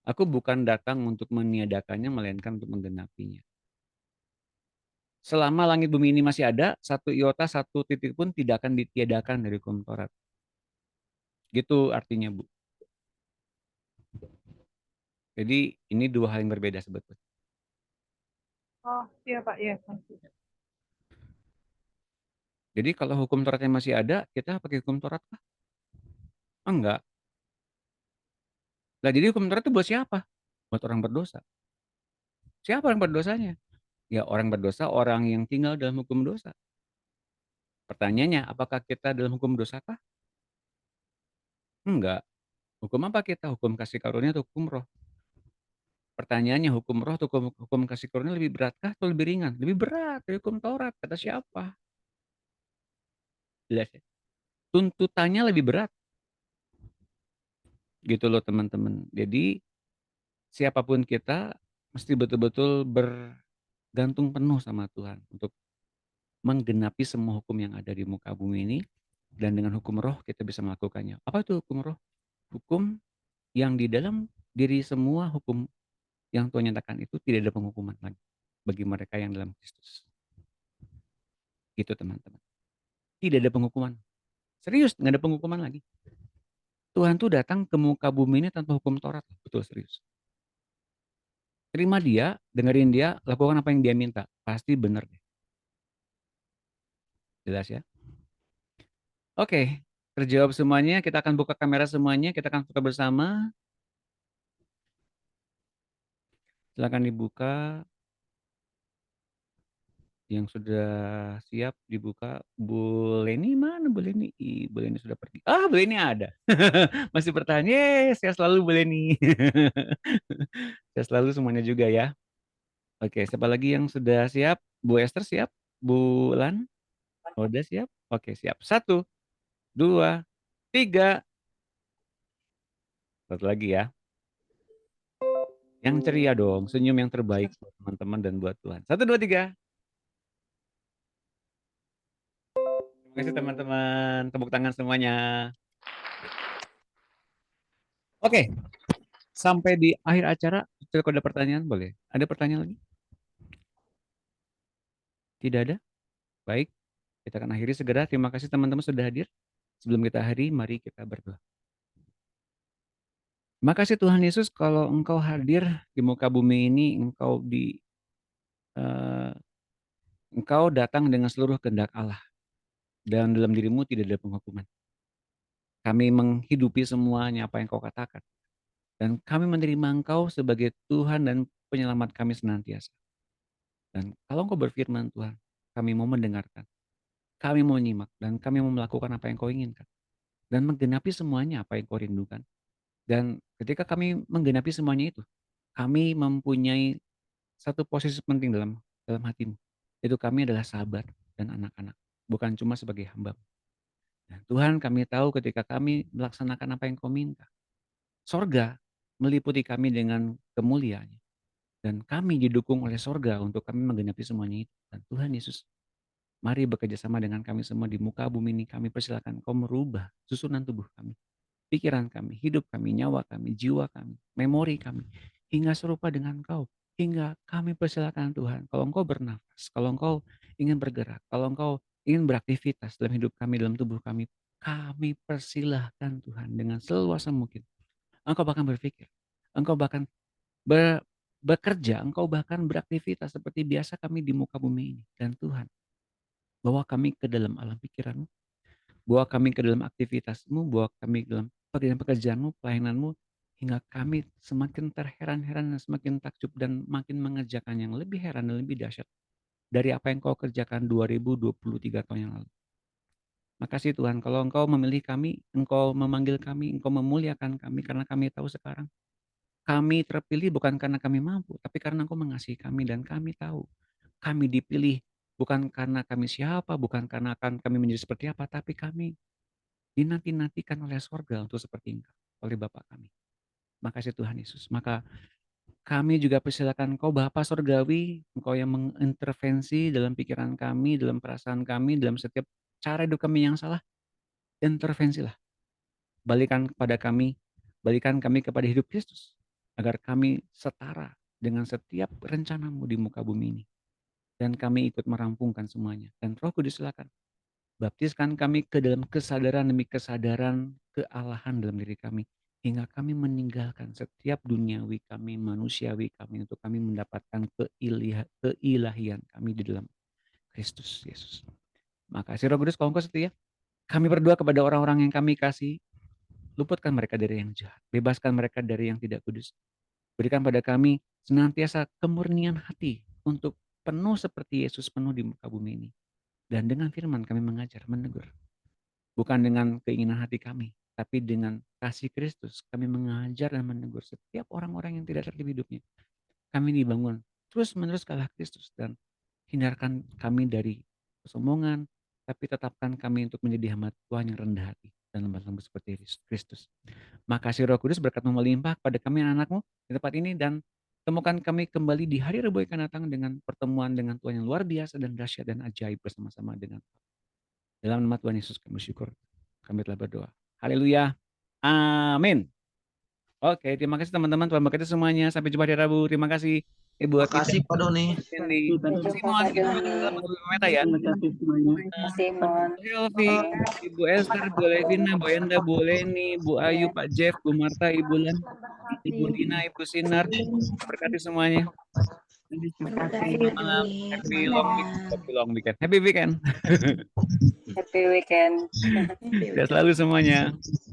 Aku bukan datang untuk meniadakannya, melainkan untuk menggenapinya. Selama langit bumi ini masih ada, satu iota, satu titik pun tidak akan ditiadakan dari hukum Taurat. Gitu artinya, Bu. Jadi ini dua hal yang berbeda sebetulnya. Oh iya Pak, iya. Jadi kalau hukum Tauratnya masih ada, kita pakai hukum Taurat kah? Enggak. Nah, jadi hukum Taurat itu buat siapa? Buat orang berdosa. Siapa orang berdosanya? Ya orang berdosa, orang yang tinggal dalam hukum dosa. Pertanyaannya, apakah kita dalam hukum dosa kah? Enggak. Hukum apa kita? Hukum kasih karunia atau hukum roh? Pertanyaannya, hukum roh atau hukum kasih karunia lebih beratkah atau lebih ringan? Lebih berat dari hukum Taurat. Kata siapa? Jelas ya? Tuntutannya lebih berat. Gitu loh teman-teman. Jadi siapapun kita mesti betul-betul bergantung penuh sama Tuhan untuk menggenapi semua hukum yang ada di muka bumi ini. Dan dengan hukum roh kita bisa melakukannya. Apa itu hukum roh? Hukum yang di dalam diri semua hukum yang Tuhan nyatakan itu tidak ada penghukuman lagi bagi mereka yang dalam Kristus. Gitu teman-teman. Tidak ada penghukuman. Serius, nggak ada penghukuman lagi. Tuhan tuh datang ke muka bumi ini tanpa hukum Taurat. Betul serius. Terima dia, dengerin dia, lakukan apa yang dia minta. Pasti benar deh. Jelas ya? Oke, terjawab semuanya. Kita akan buka kamera semuanya. Kita akan foto bersama. Silakan dibuka. Yang sudah siap dibuka. Bu Leni mana Bu Leni? Bu Leni sudah pergi. Ah, Bu Leni ada. Masih bertahan. Yes, saya selalu Bu Leni. Saya selalu semuanya juga ya. Oke, siapa lagi yang sudah siap? Bu Esther siap? Bu Lan? Udah siap? Oke, siap. 1, 2, 3. Satu lagi ya. Yang ceria dong. Senyum yang terbaik buat teman-teman dan buat Tuhan. 1, 2, 3. Terima kasih teman-teman. Tepuk tangan semuanya. Oke, sampai di akhir acara. Kalau ada pertanyaan boleh. Ada pertanyaan lagi? Tidak ada? Baik, kita akan akhiri segera. Terima kasih teman-teman sudah hadir. Sebelum kita akhiri, mari kita berdoa. Terima kasih Tuhan Yesus kalau Engkau hadir di muka bumi ini, Engkau datang dengan seluruh kehendak Allah. Dan dalam dirimu tidak ada penghukuman. Kami menghidupi semuanya apa yang Kau katakan. Dan kami menerima Engkau sebagai Tuhan dan penyelamat kami senantiasa. Dan kalau Engkau berfirman Tuhan, kami mau mendengarkan. Kami mau menyimak dan kami mau melakukan apa yang Kau inginkan. Dan menggenapi semuanya apa yang Kau rindukan. Dan ketika kami menggenapi semuanya itu, kami mempunyai satu posisi penting dalam hatimu. Itu kami adalah sahabat dan anak-anak. Bukan cuma sebagai hamba. Nah, Tuhan kami tahu ketika kami melaksanakan apa yang Kau minta. Sorga meliputi kami dengan kemuliaannya. Dan kami didukung oleh sorga untuk kami menggenapi semuanya itu. Dan Tuhan Yesus, mari bekerja sama dengan kami semua di muka bumi ini. Kami persilakan Kau merubah susunan tubuh kami. Pikiran kami, hidup kami, nyawa kami, jiwa kami, memori kami. Hingga serupa dengan Kau. Hingga kami persilakan Tuhan. Kalau Engkau bernafas, kalau Engkau ingin bergerak, kalau Engkau ingin beraktivitas dalam hidup kami, dalam tubuh kami, kami persilahkan Tuhan dengan seluasa mungkin. Engkau bahkan berpikir, engkau bahkan bekerja, engkau bahkan beraktivitas seperti biasa kami di muka bumi ini. Dan Tuhan, bawa kami ke dalam alam pikiran-Mu, bawa kami ke dalam aktivitas-Mu, bawa kami ke dalam pekerjaan-Mu, pelayanan-Mu, hingga kami semakin terheran-heran dan semakin takjub dan makin mengerjakan yang lebih heran dan lebih dahsyat dari apa yang Kau kerjakan 2023 tahun yang lalu. Makasih Tuhan, kalau Engkau memilih kami, Engkau memanggil kami, Engkau memuliakan kami, karena kami tahu sekarang, kami terpilih bukan karena kami mampu, tapi karena Engkau mengasihi kami dan kami tahu, kami dipilih bukan karena kami siapa, bukan karena akan kami menjadi seperti apa, tapi kami dinanti-nantikan oleh sorga untuk seperti Engkau, oleh Bapa kami. Makasih Tuhan Yesus. Maka kami juga persilakan Engkau Bapa Sorgawi, Engkau yang mengintervensi dalam pikiran kami, dalam perasaan kami, dalam setiap cara hidup kami yang salah, intervensilah. Balikan kami kepada hidup Kristus, agar kami setara dengan setiap rencana-Mu di muka bumi ini. Dan kami ikut merampungkan semuanya. Dan Roh Kudus silakan, baptiskan kami ke dalam kesadaran demi kesadaran kealahan dalam diri kami. Hingga kami meninggalkan setiap duniawi kami, manusiawi kami, untuk kami mendapatkan keilahian kami di dalam Kristus Yesus. Makasih Roh Kudus, kalau Engkau setia, kami berdoa kepada orang-orang yang kami kasih, luputkan mereka dari yang jahat, bebaskan mereka dari yang tidak kudus. Berikan pada kami senantiasa kemurnian hati untuk penuh seperti Yesus penuh di muka bumi ini. Dan dengan firman kami mengajar, menegur. Bukan dengan keinginan hati kami, tapi dengan kasih Kristus kami mengajar dan menegur setiap orang-orang yang tidak tertib hidupnya. Kami dibangun terus-menerus ke arah Kristus, dan hindarkan kami dari kesombongan, tapi tetapkan kami untuk menjadi hamba Tuhan yang rendah hati dan lemah lembut seperti Kristus. Makasih Roh Kudus, berkat-Mu melimpah pada kami anak-Mu di tempat ini, dan temukan kami kembali di hari Rabu yang akan datang dengan pertemuan dengan Tuhan yang luar biasa dan dahsyat dan ajaib bersama-sama dengan dalam nama Tuhan Yesus kami bersyukur. Kami telah berdoa. Haleluya. Amin. Oke, terima kasih teman-teman. Tuhan berkati semuanya. Sampai jumpa di Rabu. Terima kasih Ibu Atita. Makasih Pak Doni. Simon, itu Meta ya. Simon. Elvi, Ibu Esther, Bu Levina, Bu Enda, Bu Leni, Bu Ayu, Pak Jeff, Bu Marta, Ibu Lan, Ibu Dina, Ibu Sinar. Berkati semuanya. Malam, happy long weekend. Happy weekend. Happy weekend. Sehat selalu semuanya.